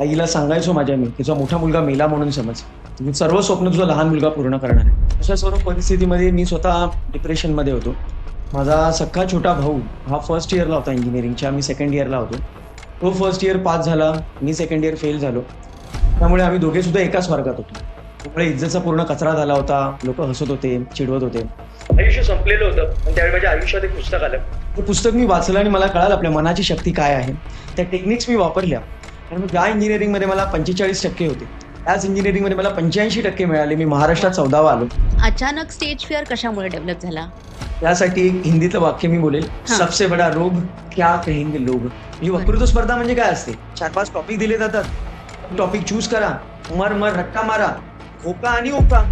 आईला सांगायचो माझ्या मी, "तुझा मोठा मुलगा मेला म्हणून समज. मी सर्व स्वप्न तुझा लहान मुलगा पूर्ण करणार आहे." अशा सर्व परिस्थितीमध्ये मी स्वतः डिप्रेशनमध्ये होतो. माझा सख्खा छोटा भाऊ हा फर्स्ट इयरला होता इंजिनिअरिंगच्या. मी सेकंड इयरला होतो. तो फर्स्ट इयर पास झाला. मी सेकंड इयर फेल झालो. त्यामुळे आम्ही दोघे सुद्धा एकाच वर्गात होतो. त्यामुळे इज्जतचा पूर्ण कचरा झाला होता. लोकं हसत होते, चिडवत होते. आयुष्य संपलेलं होतं. पण त्यावेळी माझ्या आयुष्यात एक पुस्तक आलं. ते पुस्तक मी वाचलं आणि मला कळालं आपल्या मनाची शक्ती काय आहे. त्या टेक्निक्स मी वापरल्या आणि मग ज्या इंजिनिअरिंगमध्ये मला 45% होते, त्याच इंजिनिअरिंगमध्ये मला 85% मिळाले. मी महाराष्ट्रात वाह! 14वा आलो. अचानक स्टेज फिअर कशामुळे डेव्हलप झाला? त्यासाठी एक हिंदीतलं वाक्य मी बोलेल, हां. "सबसे बडा रोग क्या कहेंगे लोग." ही बरं. वक्तृत्व स्पर्धा म्हणजे काय असते? 4-5 टॉपिक दिले जातात. टॉपिक चूज करा, मर रट्टा मारा, खोका आणि ओका.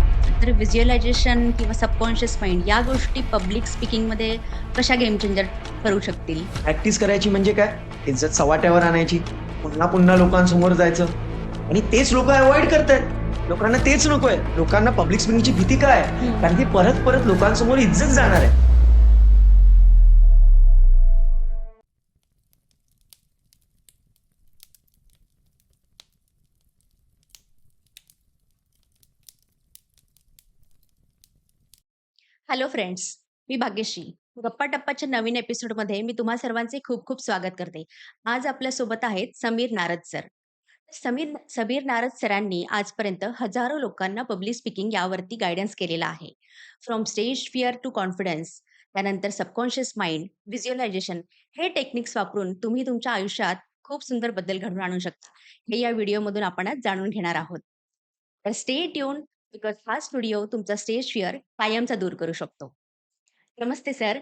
तर व्हिज्युअलायझेशन किंवा सबकॉन्शियस माइंड या गोष्टी पब्लिक स्पीकिंगमध्ये कशा गेम चेंजर करू शकतील? प्रॅक्टिस करायची म्हणजे काय? इज्जत चव्हाट्यावर आणायची. पुन्हा लोकांसमोर जायचं आणि तेच लोकं अव्हॉइड करतायत. लोकांना तेच नकोय. लोकांना पब्लिक स्पीकिंगची भीती काय आहे? हं. कारण की परत लोकांसमोर इज्जत जाणार आहे. हॅलो फ्रेंड्स, मी भाग्यश्री. गप्पा टप्पाच्या नवीन एपिसोडमध्ये मी तुम्हा सर्वांचे खूप खूप स्वागत करते. आज आपल्यासोबत आहेत समीर नारद सर. समीर समीर नारद सरांनी आजपर्यंत हजारो लोकांना पब्लिक स्पीकिंग यावरती गाईडन्स केलेला आहे. From stage fear to confidence, त्यानंतर सबकॉन्शियस माइंड, व्हिज्युअलायझेशन हे टेक्निक्स वापरून तुम्ही तुमच्या आयुष्यात खूप सुंदर बदल घडवून आणू शकता. हे या व्हिडिओमधून आपण आज जाणून घेणार आहोत. तर स्टे ट्यून बिकॉज हाच व्हिडिओ तुमचा स्टेज फिअर कायमचा दूर करू शकतो. नमस्ते सर.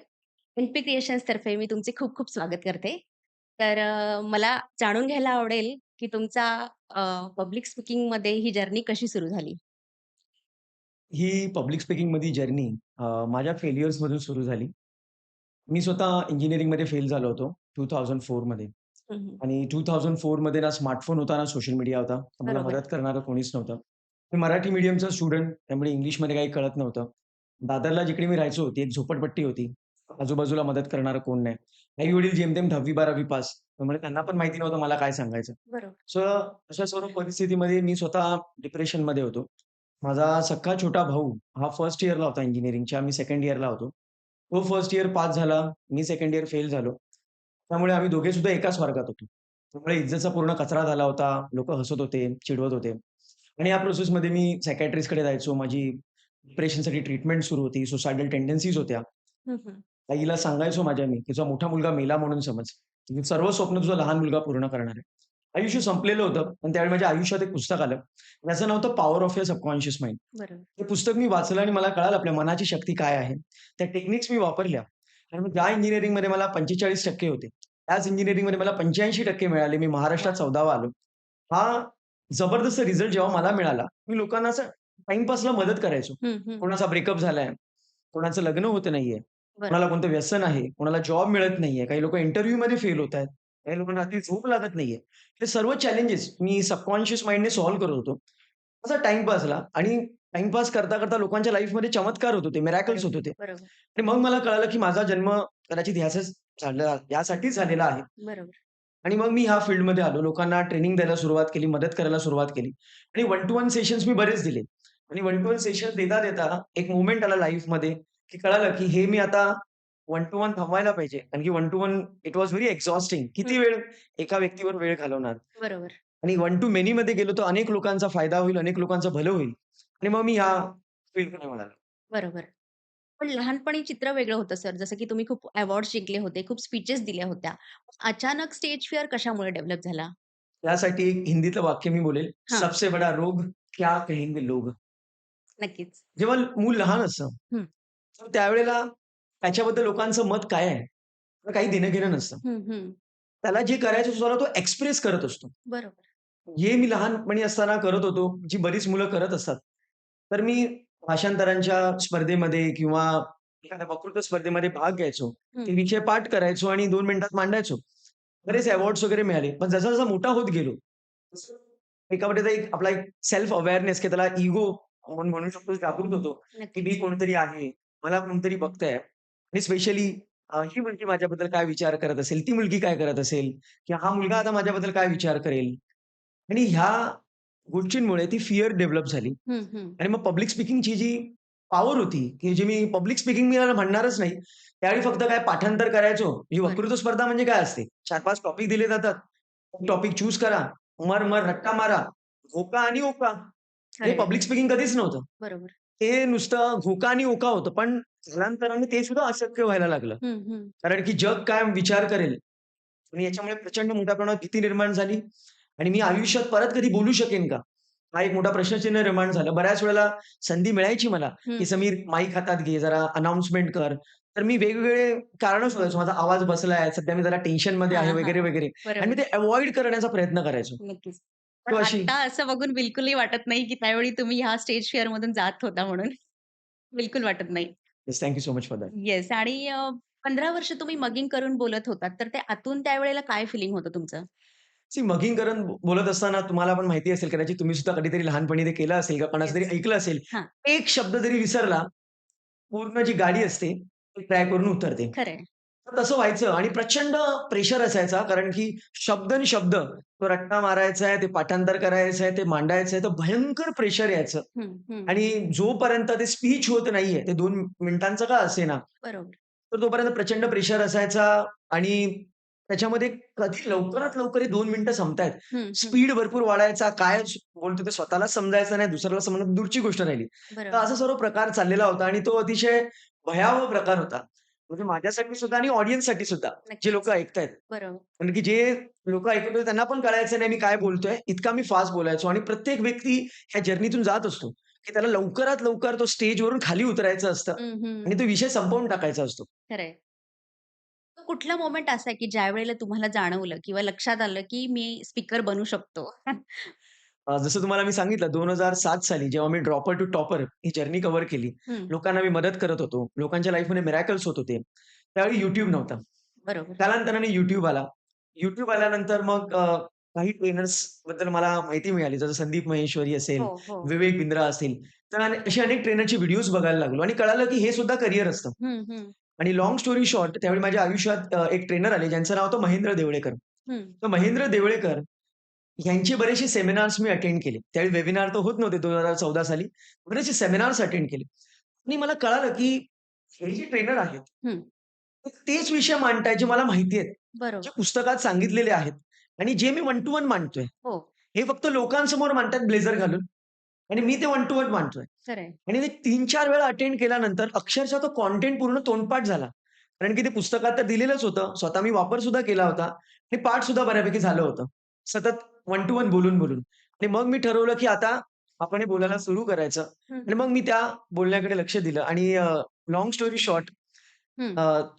एन-पी क्रिएशन्सतर्फे मी तुमचे खूप खूप स्वागत करते. तर मला जाणून घ्यायला आवडेल, की तुमचा पब्लिक स्पीकिंगमध्ये ही जर्नी कशी सुरू झाली? ही पब्लिक स्पीकिंगमधली जर्नी माझ्या फेल्युअर्समधून सुरू झाली. मी स्वतः इंजिनिअरिंगमध्ये फेल झालो होतो 2004 मध्ये हं, हं. आणि 2004 मध्ये ना स्मार्टफोन होता ना सोशल मीडिया होता. तर मला बरोबर. मदत करणारं कोणीच नव्हतं. मी मराठी मीडियमचा स्टुडंट त्यामुळे इंग्लिशमध्ये काही कळत नव्हतं. दादरला जिकडे मी राहायचो ती एक झोपडपट्टी होती. आजूबाजूला मदत करणारं कोण नाही. आई-वडील जेमतेम 10वी-12वी पास. त्यामुळे त्यांना पण माहिती नव्हतं मला काय सांगायचं. बरोबर. सो अशा सर्व परिस्थितीमध्ये मी स्वतः डिप्रेशनमध्ये होतो. माझा सख्खा छोटा भाऊ हा फर्स्ट इयरला होता इंजिनिअरिंगच्या. मी सेकंड इयरला होतो. तो फर्स्ट इयर पास झाला. मी सेकंड इयर फेल झालो. त्यामुळे आम्ही दोघे सुद्धा एकाच वर्गात होतो. त्यामुळे इज्जतचा पूर्ण कचरा झाला होता. लोकं हसत होते, चिडवत होते आणि या प्रोसेसमध्ये मी सायकियाट्रिस्टकडे जायचो. माझी डिप्रेशनसाठी ट्रीटमेंट सुरू होती. सुसायडल टेंडन्सीज होत्या. हं, हं. आईला सांगायचो माझ्या मी, "तुझा मोठा मुलगा मेला म्हणून समज. मी सर्व स्वप्न तुझा लहान मुलगा पूर्ण करणार आहे." आयुष्य संपलेलं होतं. पण त्यावेळी माझ्या आयुष्यात एक पुस्तक आलं. त्याचं नाव होतं power of your subconscious mind. बरोबर. ते पुस्तक मी वाचलं आणि मला कळालं आपल्या मनाची शक्ती काय आहे. त्या टेक्निक्स मी वापरल्या आणि मग ज्या इंजिनिअरिंगमध्ये मला 45% होते, त्याच इंजिनिअरिंगमध्ये मला 85% मिळाले. मी महाराष्ट्रात वाह! 14वा आलो. हा जबरदस्त रिझल्ट जेव्हा मला मिळाला, मी लोकांना असं टाईमपासला मदत करायचो. हं, हं. कोणाचा ब्रेकअप झालाय, कोणाचं लग्न होत नाहीये, कोणाला बरोबर. कोणतं व्यसन आहे, कोणाला जॉब मिळत नाहीये, काही लोकं इंटरव्ह्यूमध्ये फेल होतायत, काही लोकांना रात्री झोप लागत नाहीये. हे सर्व चॅलेंजेस मी सबकॉन्शियस माइंडने सॉल्व्ह करत होतो. असा टाईमपासला आणि टाईमपास करता लोकांच्या लाईफमध्ये चमत्कार होत होते, मिरॅकल्स होत बरोबर. होते. बरोबर. आणि मग मला कळालं, की माझा जन्म कदाचित यासाठीच झालेला आहे. बरोबर. आणि मग मी ह्या फील्डमध्ये आलो. लोकांना ट्रेनिंग द्यायला सुरुवात केली, मदत करायला सुरुवात केली आणि वन टू वन सेशन्स मी बरेच दिले आणि वन टू वन सेशन देता एक मोमेंट आला लाईफमध्ये, की कळालं, की हे मी आता वन टू वन थांबवायला पाहिजे. कारण की one two one it was very exhausting. हं. किती वेळ एका व्यक्तीवर वेळ घालवणार बरोबर. आणि वन टू मेनीमध्ये गेलो तर अनेक लोकांचा फायदा होईल, अनेक लोकांचं भलं होईल आणि मग मी ह्या फील्डकडे वळालो. बरोबर. पण लहानपणी चित्र वेगळं होतं सर. जसं की तुम्ही खूप अवॉर्ड्स जिंकले होते, खूप स्पीचेस दिल्या होत्या. अचानक स्टेज फिअर कशामुळे डेव्हलप झाला? त्यासाठी एक हिंदीतलं वाक्य मी बोलेल, हां. "सबसे बडा रोग क्या कहेंगे लोग." नक्कीच. जेव्हा मूल लहान असतं, हं. तर त्यावेळेला त्याच्याबद्दल लोकांचं मत काय आहे? तर काही देणं-घेणं नसतं. हं, हं. त्याला जे करायचं असतं तो एक्सप्रेस करत असतो. बरोबर. हे मी लहानपणी असताना करत होतो, जी बरीच मुलं करत असतात. तर मी भाषांतरांच्या स्पर्धेमध्ये किंवा एखाद्या वक्तृत्व स्पर्धेमध्ये भाग घ्यायचो. हं. ते विषय पाठ करायचो आणि 2 मिनिटात मांडायचो. बरेच अवॉर्ड्स वगैरे मिळाले. पण जसा-जसा मोठा होत गेलो, तसं एकामध्ये तर एक आपला एक सेल्फ अवेअरनेस की त्याला इगो आपण म्हणू शकतो जागृत होतो, की मी नक्कीच. कोणतरी आहे, मला कोणतरी बघतंय आणि स्पेशली ही मुलगी माझ्याबद्दल काय विचार करत असेल, ती मुलगी काय करत असेल किंवा हा मुलगा आता माझ्याबद्दल काय विचार करेल. आणि ह्या गोष्टींमुळे ती फिअर डेव्हलप झाली. हं, हं. आणि मग पब्लिक स्पीकिंगची जी पॉवर होती, की जी मी पब्लिक स्पीकिंग मी याला म्हणणारच नाही. त्यावेळी फक्त काय पाठांतर करायचो. ही बरं. वक्तृत्व स्पर्धा म्हणजे काय असते? 4-5 टॉपिक दिले जातात. टॉपिक चूज करा. मर रट्टा मारा. घोका आणि ओका. हे खरं पब्लिक स्पीकिंग कधीच नव्हतं. बरोबर. ते नुसतं घोका आणि ओका होतं. पण कालांतराने ते सुद्धा अशक्य व्हायला लागलं. हं, हं. कारण की जग काय विचार करेल आणि याच्यामुळे प्रचंड मोठ्या प्रमाणात भीती निर्माण झाली आणि मी आयुष्यात परत कधी बोलू शकेन का? हा एक मोठा प्रश्नचिन्ह निर्माण झालं. बऱ्याच वेळेला संधी मिळायची मला, हं, की "समीर माईक हातात घे, जरा अनाउन्समेंट कर." तर मी वेगवेगळे कारणं शोधायचो. माझा आवाज बसलाय, सध्या मी जरा टेन्शनमध्ये आहे हां, वगैरे, हां. वगैरे आणि मी बरोबर. ते अव्हॉइड करण्याचा प्रयत्न करायचो. नक्कीच. पण तो अशी आता असं बघून बिलकुलही वाटत नाही, की त्यावेळी तुम्ही ह्या स्टेज फिअरमधून जात होता म्हणून. बिलकुल वाटत नाही. Yes, thank you so much for that. Yes आणि 15 वर्ष तुम्ही मगिंग करून बोलत होतात, तर ते आतून त्यावेळेला काय फिलिंग होतं तुमचं? सी मगिंग करून बोलत असताना तुम्हाला पण माहिती असेल कदाचित तुम्ही सुद्धा कधीतरी लहानपणी ते केलं असेल किंवा कोणाचं तरी येस. ऐकलं असेल. हां, एक शब्द जरी विसरला, पूर्ण जी गाडी असते, ती ट्रॅकवरून उतरते. खरं तर तसं व्हायचं आणि प्रचंड प्रेशर असायचा कारण की शब्द आणि शब्द तो रट्टा मारायचा आहे, ते पाठांतर करायचं आहे, ते मांडायचं आहे, तर भयंकर प्रेशर यायचं हं, हं. आणि जोपर्यंत ते स्पीच होत नाहीये, ते 2 मिनिटांचं का असेना, बरोबर. तर तोपर्यंत प्रचंड प्रेशर असायचा आणि त्याच्यामध्ये कधी लवकरात लवकर हे 2 मिनिटं संपतायत. हं, हं. स्पीड भरपूर वाढायचा, काय बोलतो ते स्वतःलाच समजायचं नाही, दुसऱ्याला समजणं दूरची गोष्ट राहिली. तर बरोबर. असा सर्व प्रकार चाललेला होता आणि तो अतिशय भयावह प्रकार होता. म्हणजे माझ्यासाठी सुद्धा आणि ऑडियन्ससाठी सुद्धा, जे लोकं नक्कीच. ऐकतायत. बरोबर. कारण की जे लोकं ऐकत होते त्यांना पण कळायचं नाही मी काय बोलतोय. इतका मी फास्ट बोलायचो आणि प्रत्येक व्यक्ती ह्या जर्नीतून जात असतो, की त्याला लवकरात लवकर तो स्टेजवरून खाली उतरायचं असतं हं, आणि हं. तो विषय संपवून टाकायचा असतो. खरं तो कुठला मोमेंट असा आहे, की ज्यावेळेला तुम्हाला जाणवलं किंवा लक्षात आलं, की मी स्पीकर बनू शकतो? जसं तुम्हाला मी सांगितलं 2007 साली जेव्हा मी ड्रॉपर टू टॉपर ही जर्नी कव्हर केली. हं. लोकांना मी मदत करत होतो. लोकांच्या लाईफमध्ये मिराकल्स होत होते. त्यावेळी YouTube नव्हता. बरोबर. कालांतराने YouTube आला. YouTube आल्यानंतर मग काही ट्रेनर्सबद्दल मला माहिती मिळाली. जसं संदीप महेश्वरी असेल, हो, हो. विवेक बिंद्रा असतील. तर असे अनेक ट्रेनरचे व्हिडिओज बघायला लागलो आणि कळालं की हे सुद्धा करियर असतं. हं, हं. आणि लाँग स्टोरी शॉर्ट त्यावेळी माझ्या आयुष्यात एक ट्रेनर आले ज्यांचं नाव होतं महेंद्र देवळेकर. हं. तर महेंद्र देवळेकर यांचे बरेचसे सेमिनार्स मी अटेंड केले. त्यावेळी वेबिनार तर होत नव्हते 2014 साली. बरेचसे सेमिनार्स अटेंड केले. आणि मला कळालं की हे जे ट्रेनर आहेत, हं. ते तेच विषय मांडतायत जे मला माहिती आहेत. जे बरोबर. पुस्तकात सांगितलेले आहेत आणि जे मी वन टू वन मांडतोय. हो. हे फक्त लोकांसमोर मांडतायत ब्लेझर घालून आणि मी ते वन टू वन मांडतोय. खरं आणि ते 3-4 वेळा अटेंड केल्यानंतर अक्षरशः तो कंटेंट पूर्ण तोंडपाठ झाला. कारण की ते पुस्तकात तर दिलेलंच होतं. स्वतः मी वापर सुद्धा केला होता. हे पाठ सुद्धा बऱ्यापैकी झालं होतं. सतत वन टू वन बोलून. आणि मग मी ठरवलं की आता आपण हे बोलायला सुरू करायचं हं, आणि मग मी त्या बोलण्याकडे लक्ष दिलं आणि स्टोरी शॉर्ट हं.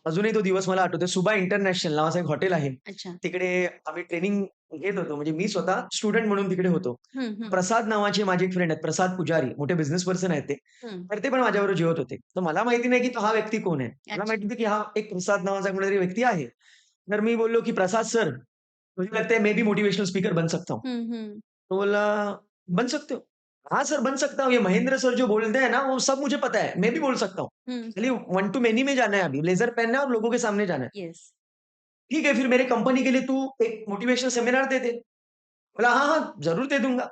अजूनही तो दिवस मला आठवतोय. सुबा इंटरनॅशनल नावाचं एक हॉटेल आहे. अच्छा. तिकडे आम्ही ट्रेनिंग घेत होतो. म्हणजे मी स्वतः स्टुडंट म्हणून तिकडे होतो. हं, हं. प्रसाद नावाचे माझे एक फ्रेंड आहेत. प्रसाद पुजारी मोठे बिझनेस पर्सन आहेत ते. हं. तर ते पण माझ्याबरोबर जेवत होते. तर मला माहिती नाही की तो हा व्यक्ती कोण आहे. मला अच्छा. माहिती होतं की हा एक प्रसाद नावाचा कोणीतरी व्यक्ती आहे. तर मी बोललो की "प्रसाद सर, मुझे लगता है मैं भी मोटिवेशनल स्पीकर बन सकता हूँ." हं, हं. तो बोला, "बन सकते हो?" "हाँ सर, बन सकता हूँ। ये महेंद्र सर जो बोलते हैं ना, वो सब मुझे पता है। मैं भी बोल सकता हूँ। हं. खाली वन टू मेनी में जाना है अभी। ब्लेज़र पहनना है और लोगों के सामने जाना है।" येस. "ठीक है, फिर मेरे कंपनी के लिए तू एक मोटिवेशनल सेमिनार दे दे." बोला, "हाँ, हाँ, ज़रूर दे दूँगा."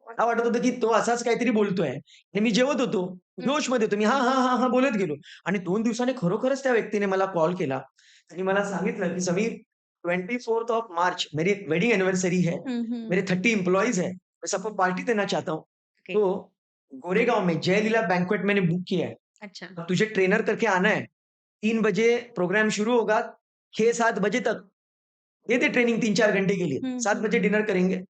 मला वाटत होतं की तो असाच काहीतरी बोलतोय आणि मी जेवत होतो. हं. जोशमध्ये होतो. मी हां, हां, हां, हां, बोलत गेलो आणि 2 दिवसांनी खरोखरच त्या व्यक्तीने मला कॉल केला आणि मला सांगितलं की "समीर 24th ऑफ मार्च मेरी वेडिंग एनिवर्सरी है। हं, हं. मेरे 30 एम्प्लॉइज़ हैं। मैं सबको पार्टी देना चाहता हूँ। ओके. तो गोरेगाँव में जय लीला बैंक्वेट मैंने बुक किया है। अच्छा. अब तुझे ट्रेनर करके आना है। 3 बजे प्रोग्राम शुरू होगा, 6-7 बजे तक दे दे ट्रेनिंग 3-4 घंटे के लिए। हं, 7 हं. बजे डिनर करेंगे."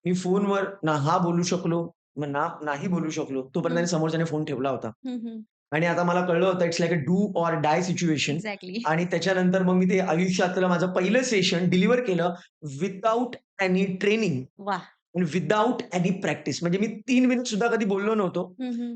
मी फोनवर ना हां बोलू शकलो, मग नाही बोलू शकलो. तोपर्यंत हं. त्याने समोरच्याने फोन ठेवला होता. हं, हं. आणि आता मला कळलं होतं it's like a do or die situation exactly. आणि त्याच्यानंतर मग मी ते आयुष्यातलं माझं पहिलं सेशन डिलिव्हर केलं विथआऊट एनी ट्रेनिंग वाह! आणि विथआऊट एनी प्रॅक्टिस. म्हणजे मी 3 मिनिट सुद्धा कधी बोललो नव्हतो. हं, हं.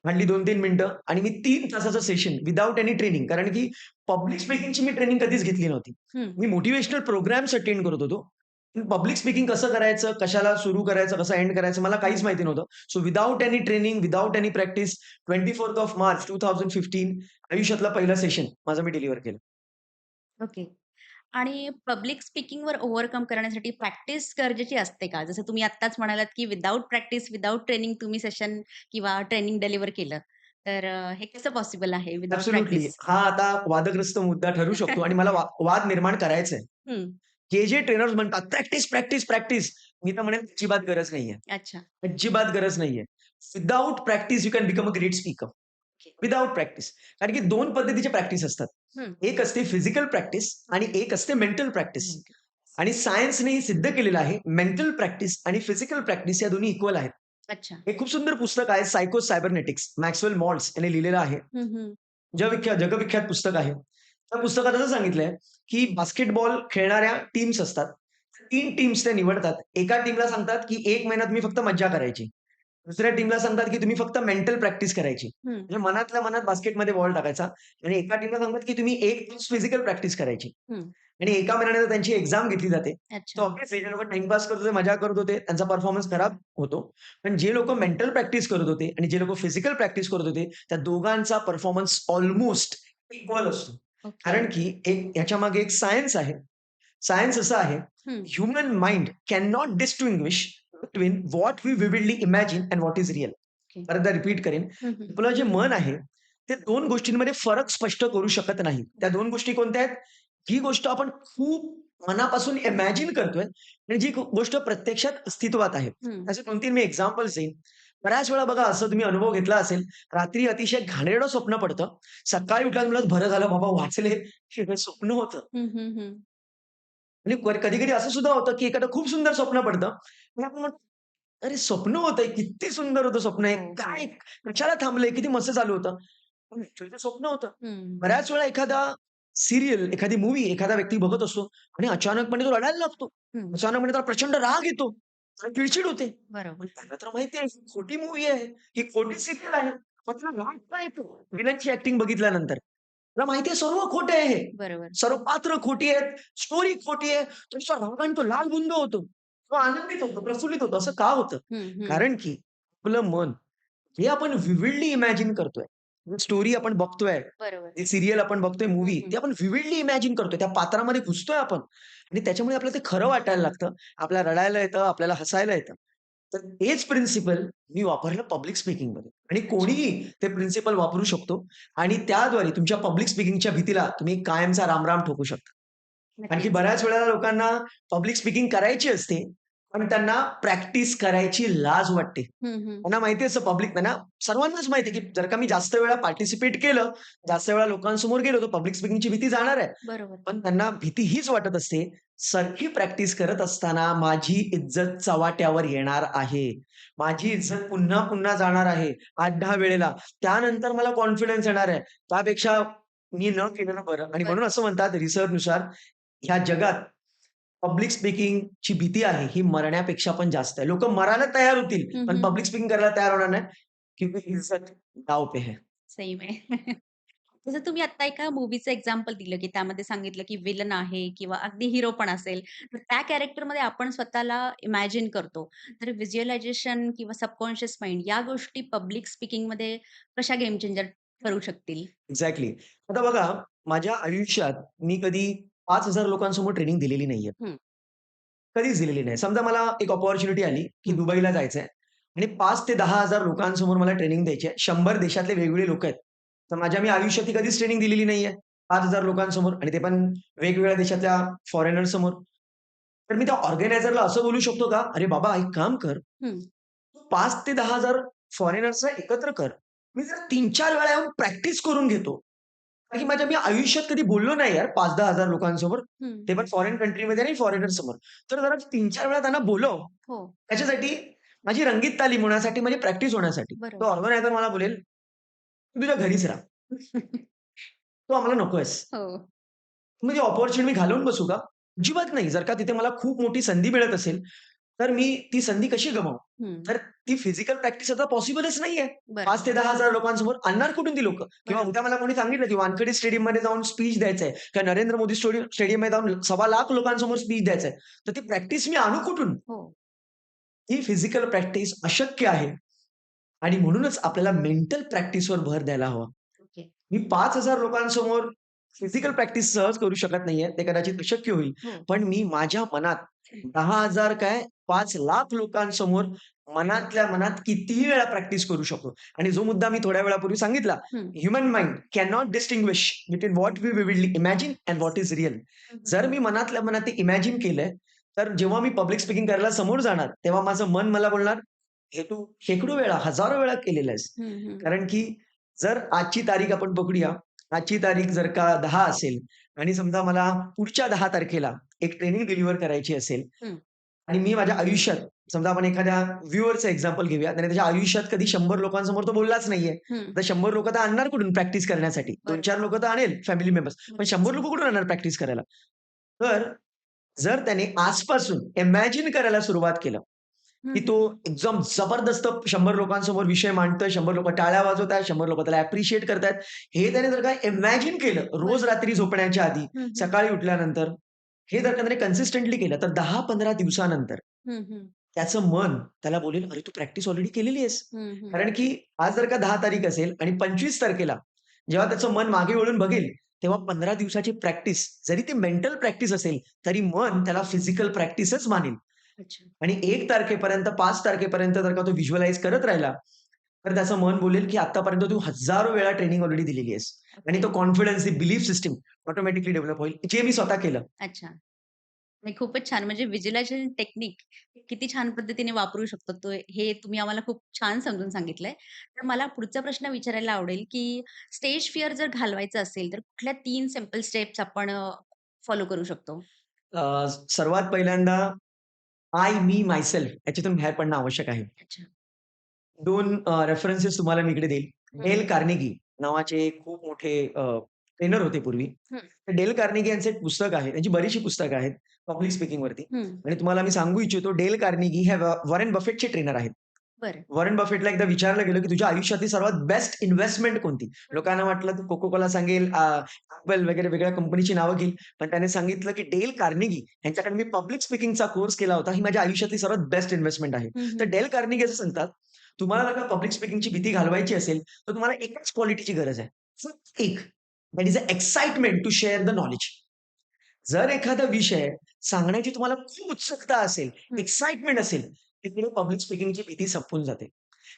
हार्डली 2-3 मिनिटं आणि मी 3 तासाचं सेशन विथआऊट एनी ट्रेनिंग कारण की पब्लिक स्पीकिंगची मी ट्रेनिंग कधीच घेतली नव्हती. हं. मी मोटिव्हेशनल प्रोग्राम्स अटेंड करत होतो. पण पब्लिक स्पीकिंग कसं करायचं, कशाला सुरू करायचं, कसं एंड करायचं मला काहीच माहिती नव्हतं. So without any training, without any practice 24th of March 2015 आयुष्यातलं पहिलं सेशन माझं मी डिलिव्हर केलं. ओके. आणि पब्लिक स्पीकिंगवर ओव्हरकम करण्यासाठी प्रॅक्टिस गरजेची असते का? जसं तुम्ही आत्ताच म्हणालात, की विथआऊट प्रॅक्टिस, विथआऊट ट्रेनिंग तुम्ही सेशन किंवा ट्रेनिंग डिलिव्हर केलं. तर हे कसं पॉसिबल आहे विथआऊट ॲब्सोल्युटली. प्रॅक्टिस? हा आता वादग्रस्त मुद्दा ठरू शकतो आणि मला वाद निर्माण करायचा आहे. हं. जे ट्रेनर्स म्हणतात प्रॅक्टिस, प्रॅक्टिस, प्रॅक्टिस. मी तर म्हणेन अजिबात गरज नाहीये. अच्छा. अजिबात गरज नाहीये. Without practice you can become a great speaker. Okay. Without practice. कारण की 2 पद्धतीचे प्रॅक्टिस असतात. हं. एक असते फिजिकल प्रॅक्टिस आणि एक असते मेंटल प्रॅक्टिस. मेंटल. आणि सायन्सने हे सिद्ध केलेलं आहे, मेंटल प्रॅक्टिस आणि फिजिकल प्रॅक्टिस या दोन्ही इक्वल आहेत. अच्छा. हे खूप सुंदर पुस्तक आहे सायको सायबरनेटिक्स मॅक्सवेल मॉल्ट्स याने लिहिलेलं आहे. हं, हं. जगविख्यात पुस्तक आहे. त्या पुस्तकात असं सांगितलंय, की बास्केटबॉल खेळणाऱ्या टीम्स असतात. 3 टीम्स ते निवडतात. एका टीमला सांगतात, की 1 महिना तुम्ही फक्त मज्जा करायची. दुसऱ्या टीमला सांगतात, की तुम्ही फक्त मेंटल प्रॅक्टिस करायची. हं, म्हणजे मनातल्या मनात बास्केटमध्ये बॉल टाकायचा आणि एका टीमला सांगतात, की तुम्ही 1 तास फिजिकल प्रॅक्टिस करायची. हं. आणि एका महिन्यानंतर त्यांची एक्झाम घेतली जाते. तर अच्छा. ऑब्व्हियसली जे लोकं टाईमपास करत होते, मजा करत होते, त्यांचा परफॉर्मन्स खराब होतो. पण जे लोकं मेंटल प्रॅक्टिस करत होते आणि जे लोकं फिजिकल प्रॅक्टिस करत होते, त्या दोघांचा परफॉर्मन्स ऑलमोस्ट इक्वल असतो. ओके. कारण की ह्याच्यामागे एक सायन्स आहे. सायन्स असं आहे, हं. Human mind can not distinguish between what we vividly imagine and what is real. Okay. परत रिपीट करेन. हं, हं. आपलं जे मन आहे, ते 2 गोष्टींमध्ये फरक स्पष्ट करू शकत नाही. त्या 2 गोष्टी कोणत्या आहेत? जी गोष्ट आपण खूप मनापासून इमॅजिन करतोय आणि जी गोष्ट प्रत्यक्षात अस्तित्वात आहे. हं. असे 2-3 मी एक्झाम्पल्स देईन. बऱ्याच वेळा बघा असं तुम्ही अनुभव घेतला असेल, रात्री अतिशय घाणेरडं स्वप्न पडतं. सकाळी उठल्यावर म्हणलं, "बरं झालं बाबा वाचले, हे स्वप्न होतं." हं, हं, हं. आणि कधी-कधी असं सुद्धा होतं, की एखादं खूप सुंदर स्वप्न पडतं आणि आपण म्हणतो, "अरे स्वप्न होतंय, किती सुंदर होतं स्वप्न हे. हो, हो. काय कशाला थांबलंय? किती मस्त चालू होतं." पण ॲक्चुअली ते स्वप्न होतं. हं. बऱ्याच वेळा एखादा सीरियल, एखादी मूव्ही एखादा व्यक्ती बघत असतो आणि अचानकपणे तो रडायला लागतो. हं. अचानकपणे त्याला प्रचंड राग येतो आणि चिड होते. बरोबर. पण त्याला तर माहिती आहे, ही खोटी मूव्ही आहे, ही खोटी सीरियल आहे. मग त्याला राग का येतो? विलनची ॲक्टिंग बघितल्यानंतर. त्याला माहिती आहे सर्व खोटं आहे हे. बरोबर. सर्व पात्र खोटी आहेत, स्टोरी खोटी आहे. त्याच्या रागाने तो लालबुंद होतो. तो आनंदित होतो, प्रफुल्लित होतो. असं का होतं? हं, हं. कारण की आपलं मन हे आपण विविडली इमॅजिन करतोय. स्टोरी आपण बघतोय, बरोबर. ते सीरियल आपण बघतोय, हं, मूव्ही हं. ते आपण विविडली इमॅजिन करतोय. त्या पात्रामध्ये घुसतोय आपण आणि त्याच्यामुळे आपल्याला ते खरं वाटायला लागतं. आपल्याला रडायला येतं, आपल्याला हसायला येतं. तर तेच प्रिन्सिपल मी वापरलं पब्लिक स्पीकिंगमध्ये आणि अच्छा. कोणीही ते प्रिन्सिपल वापरू शकतो आणि त्याद्वारे तुमच्या पब्लिक स्पीकिंगच्या भीतीला तुम्ही कायमचा रामराम ठोकू शकता. कारण की नक्कीच. बऱ्याच वेळेला लोकांना पब्लिक स्पीकिंग करायची असते, पण त्यांना प्रॅक्टिस करायची लाज वाटते. हं, हं. त्यांना माहिती असतं पब्लिक त्यांना सर्वांनाच माहिती आहे, की जर का मी जास्त वेळा पार्टिसिपेट केलं, जास्त वेळा लोकांसमोर गेलो, तर पब्लिक स्पीकिंगची भीती जाणार आहे. बरोबर. पण त्यांना भीती हीच वाटत असते, सारखी प्रॅक्टिस करत असताना माझी इज्जत चव्हाट्यावर येणार आहे. माझी इज्जत पुन्हा-पुन्हा जाणार आहे 8-10 वेळेला. त्यानंतर मला कॉन्फिडन्स येणार आहे. त्यापेक्षा मी न केलेलं बरं आणि म्हणून बरोबर. असं म्हणतात रिसर्चनुसार ह्या जगात पब्लिक स्पीकिंगची भीती आहे, ही मरण्यापेक्षा पण जास्त आहे. लोकं मरायला तयार होतील, हं, पण हं. पब्लिक स्पीकिंग करायला तयार होणार नाही, क्योंकि इज्जत दांव पे है. सही में. जसं तुम्ही आत्ता एका मूव्हीचं एक्झाम्पल दिलं, की त्यामध्ये सांगितलं, की विलन आहे किंवा अगदी हिरो पण असेल, तर त्या कॅरेक्टरमध्ये आपण स्वतःला इमॅजिन करतो. तर व्हिज्युअलायझेशन किंवा सबकॉन्शियस माइंड या गोष्टी पब्लिक स्पीकिंगमध्ये कशा गेम चेंजर ठरू शकतील? एक्झॅक्टली. आता बघा, माझ्या आयुष्यात मी कधी 5,000 लोकांसमोर ट्रेनिंग दिलेली नाहीये. हं, कधीच दिलेली नाही. समजा मला एक अपॉर्च्युनिटी आली, की हं. दुबईला जायचंय आणि 5,000 ते 10,000 लोकांसमोर मला ट्रेनिंग द्यायची आहे. 100 देशातले वेगवेगळे लोकं आहेत. तर मी आयुष्यात ही कधीच ट्रेनिंग दिलेली नाहीये. 5,000 लोकांसमोर आणि ते पण वेगवेगळ्या देशातल्या फॉरेनर समोर. तर मी त्या ऑर्गनायझरला असं बोलू शकतो का? "अरे बाबा, एक काम कर, हं. तू 5,000 ते 10,000 फॉरेनर्सला एकत्र कर. मी जरा 3-4 वेळा येऊन प्रॅक्टिस करून घेतो." कारण की मी आयुष्यात कधी बोललो नाही यार 5,000-10,000 लोकांसमोर. हं. ते पण फॉरेन कंट्रीमध्ये आणि फॉरेनर समोर. तर जरा 3-4 वेळा त्यांना बोलव. हो, त्याच्यासाठी माझी रंगीत तालीम होण्यासाठी, माझी प्रॅक्टिस होण्यासाठी. तो बरोबर. ऑर्गनायझर मला बोलेल, "तू तुझ्या घरीच राहा. तू आम्हाला नकोयस." हो. मग ती अपॉर्च्युनिटी मी घालवून बसू का? अजिबात नाही. जर का तिथे मला खूप मोठी संधी मिळत असेल, तर मी ती संधी कशी गमावू? हं. तर ती फिजिकल प्रॅक्टिस आता पॉसिबलच नाहीये. 5,000 बरोबर, ते 10,000 लोकांसमोर आणणार कुठून ती लोकं? किंवा बरोबर. उद्या मला कोणी सांगितलं, की वानखेडे स्टेडियममध्ये जाऊन स्पीच द्यायचंय किंवा नरेंद्र मोदी स्टेडियममध्ये जाऊन 1,25,00,000 लोकांसमोर स्पीच द्यायचंय. तर ती प्रॅक्टिस मी आणू कुठून? हो. ही फिजिकल प्रॅक्टिस अशक्य आहे आणि म्हणूनच आपल्याला मेंटल प्रॅक्टिसवर भर द्यायला हवा. ओके. मी 5,000 लोकांसमोर फिजिकल प्रॅक्टिस सहज करू शकत नाहीये. ते कदाचित अशक्य होईल. हो. पण मी माझ्या मनात 10,000 काय 5,00,000 लोकांसमोर मनातल्या मनात कितीही वेळा प्रॅक्टिस करू शकतो. आणि जो मुद्दा मी थोड्या वेळापूर्वी सांगितला, हं. Human mind can not distinguish between what we vividly imagine and what is real. हं, हं. जर मी मनातल्या मनात ते इमॅजिन केलंय, तर जेव्हा मी पब्लिक स्पीकिंग करायला समोर जाणार, तेव्हा माझं मन मला बोलणार, "हे तू शेकडो वेळा, हजारो वेळा केलेलं आहेस." हं, हं. कारण की जर आजची तारीख आपण बघूया, आजची तारीख जर का 10 असेल आणि समजा मला पुढच्या 10 तारखेला एक ट्रेनिंग डिलिव्हर करायची असेल हं. आणि मी माझ्या आयुष्यात समजा आपण एखाद्या व्ह्यूअरचं एक्झाम्पल घेऊया. त्याने त्याच्या आयुष्यात कधी 100 लोकांसमोर तो बोललाच नाहीये. हं. तर 100 लोकं तर आणणार कुठून प्रॅक्टिस करण्यासाठी? बरोबर. 2-4 लोकं तर आणेल फॅमिली मेंबर्स. पण 100 लोकं कुठून आणणार प्रॅक्टिस करायला? तर जर त्याने आजपासून इमॅजिन करायला सुरुवात केलं, हं, की तो हं. एकदम जबरदस्त 100 लोकांसमोर विषय मांडतोय, 100 लोकं टाळ्या वाजवतायत, 100 लोकं त्याला अप्रिशिएट करतायत. हे त्याने जर का इमॅजिन केलं रोज बरोबर. रात्री झोपण्याच्या आधी, हं, हं. सकाळी उठल्यानंतर, हे जर का त्याने कन्सिस्टंटली केलं, तर 10-15 दिवसानंतर हं, हं. त्याचं मन त्याला बोलेल, "अरे, तू प्रॅक्टिस ऑलरेडी केलेली आहेस." हं, हं. कारण की आज जर का 10 तारीख असेल आणि 25 तारखेला जेव्हा त्याचं मन मागे वळून बघेल, तेव्हा 15 दिवसाची प्रॅक्टिस जरी ती मेंटल प्रॅक्टिस असेल, तरी मन त्याला फिजिकल प्रॅक्टिसच मानेल. अच्छा. आणि 1 तारखेपर्यंत, 5 तारखेपर्यंत जर का तो व्हिज्युअलाइज करत राहिला, तर त्याचं मन बोलेल, की आत्तापर्यंत तू हजारो वेळा ट्रेनिंग ऑलरेडी दिलेली आहेस. आणि ओके. तो कॉन्फिडन्स, ती बिलीफ सिस्टम ऑटोमॅटिकली डेव्हलप होईल, जे मी स्वतः केलं. अच्छा. नाही खूपच छान. म्हणजे व्हिज्युअलायझेशन टेक्निक किती छान पद्धतीने वापरू शकतो तो हे तुम्ही आम्हाला खूप छान समजून सांगितलंय. तर मला पुढचा प्रश्न विचारायला आवडेल, की स्टेज फिअर जर घालवायचं असेल, तर कुठल्या 3 सिंपल स्टेप्स आपण फॉलो करू शकतो? सर्वात पहिल्यांदा आय, मी, मायसेल्फ याच्यातून बाहेर पडणं आवश्यक आहे. अच्छा. 2 रेफरन्सेस तुम्हाला मी इकडे देईल. हं, डेल कार्नेगी नावाचे खूप मोठे ट्रेनर होते पूर्वी. हं, तर डेल कार्नेगी यांचं एक पुस्तक आहे. त्यांची बरीचशी पुस्तकं आहेत पब्लिक स्पीकिंगवरती हं. आणि तुम्हाला मी सांगू इच्छितो डेल कार्नेगी हे वॉरेन बफेटचे ट्रेनर आहेत. बरं. वॉरेन बफेटला एकदा विचारलं गेलं, की तुझ्या आयुष्यातली सर्वात बेस्ट इन्व्हेस्टमेंट कोणती? लोकांना वाटलं तो कोका-कोला सांगेल, Apple वगैरे वेगळ्या कंपनीची नावं घेईल. पण त्याने सांगितलं, की डेल कार्नेगी यांच्याकडे मी पब्लिक स्पीकिंगचा कोर्स केला होता. ही माझ्या आयुष्यातली सर्वात बेस्ट इन्व्हेस्टमेंट आहे. हं, तर हं. डेल कार्नेगी असं सांगतात, तुम्हाला जर का पब्लिक स्पीकिंगची भीती घालवायची असेल, तर तुम्हाला एकाच क्वालिटीची गरज आहे. फक्त एक. That is a excitement to share the knowledge. जर एखादा विषय सांगण्याची तुम्हाला खूप उत्सुकता असेल, हं. एक्साइटमेंट असेल, तिकडे पब्लिक स्पीकिंगची भीती संपून जाते.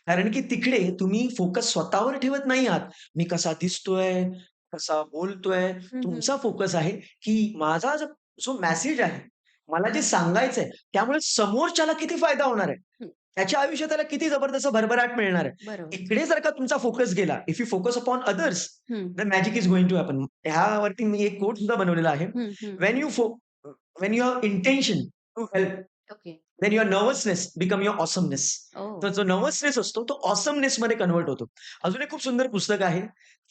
कारण की तिकडे तुम्ही फोकस स्वतःवर ठेवत नाही आहात. मी कसा दिसतोय, कसा बोलतोय. हं, हं. तुमचा फोकस आहे, की माझा जो मेसेज आहे, मला जे सांगायचंय, त्यामुळे समोरच्याला किती फायदा होणार आहे. हं. त्याच्या आयुष्यात त्याला किती जबरदस्त भरभराट मिळणार आहे. बरोबर. इकडे जर का तुमचा फोकस गेला, if you focus upon others, हं. The magic is going to happen. ह्यावरती मी एक कोट सुद्धा बनवलेला आहे. हं, हं. When you when your intention to help, okay. Then your nervousness become your awesomeness. ओह! तर जो नर्व्हसनेस असतो तो ऑसमनेसमध्ये कन्व्हर्ट होतो. अजून एक खूप सुंदर पुस्तक आहे.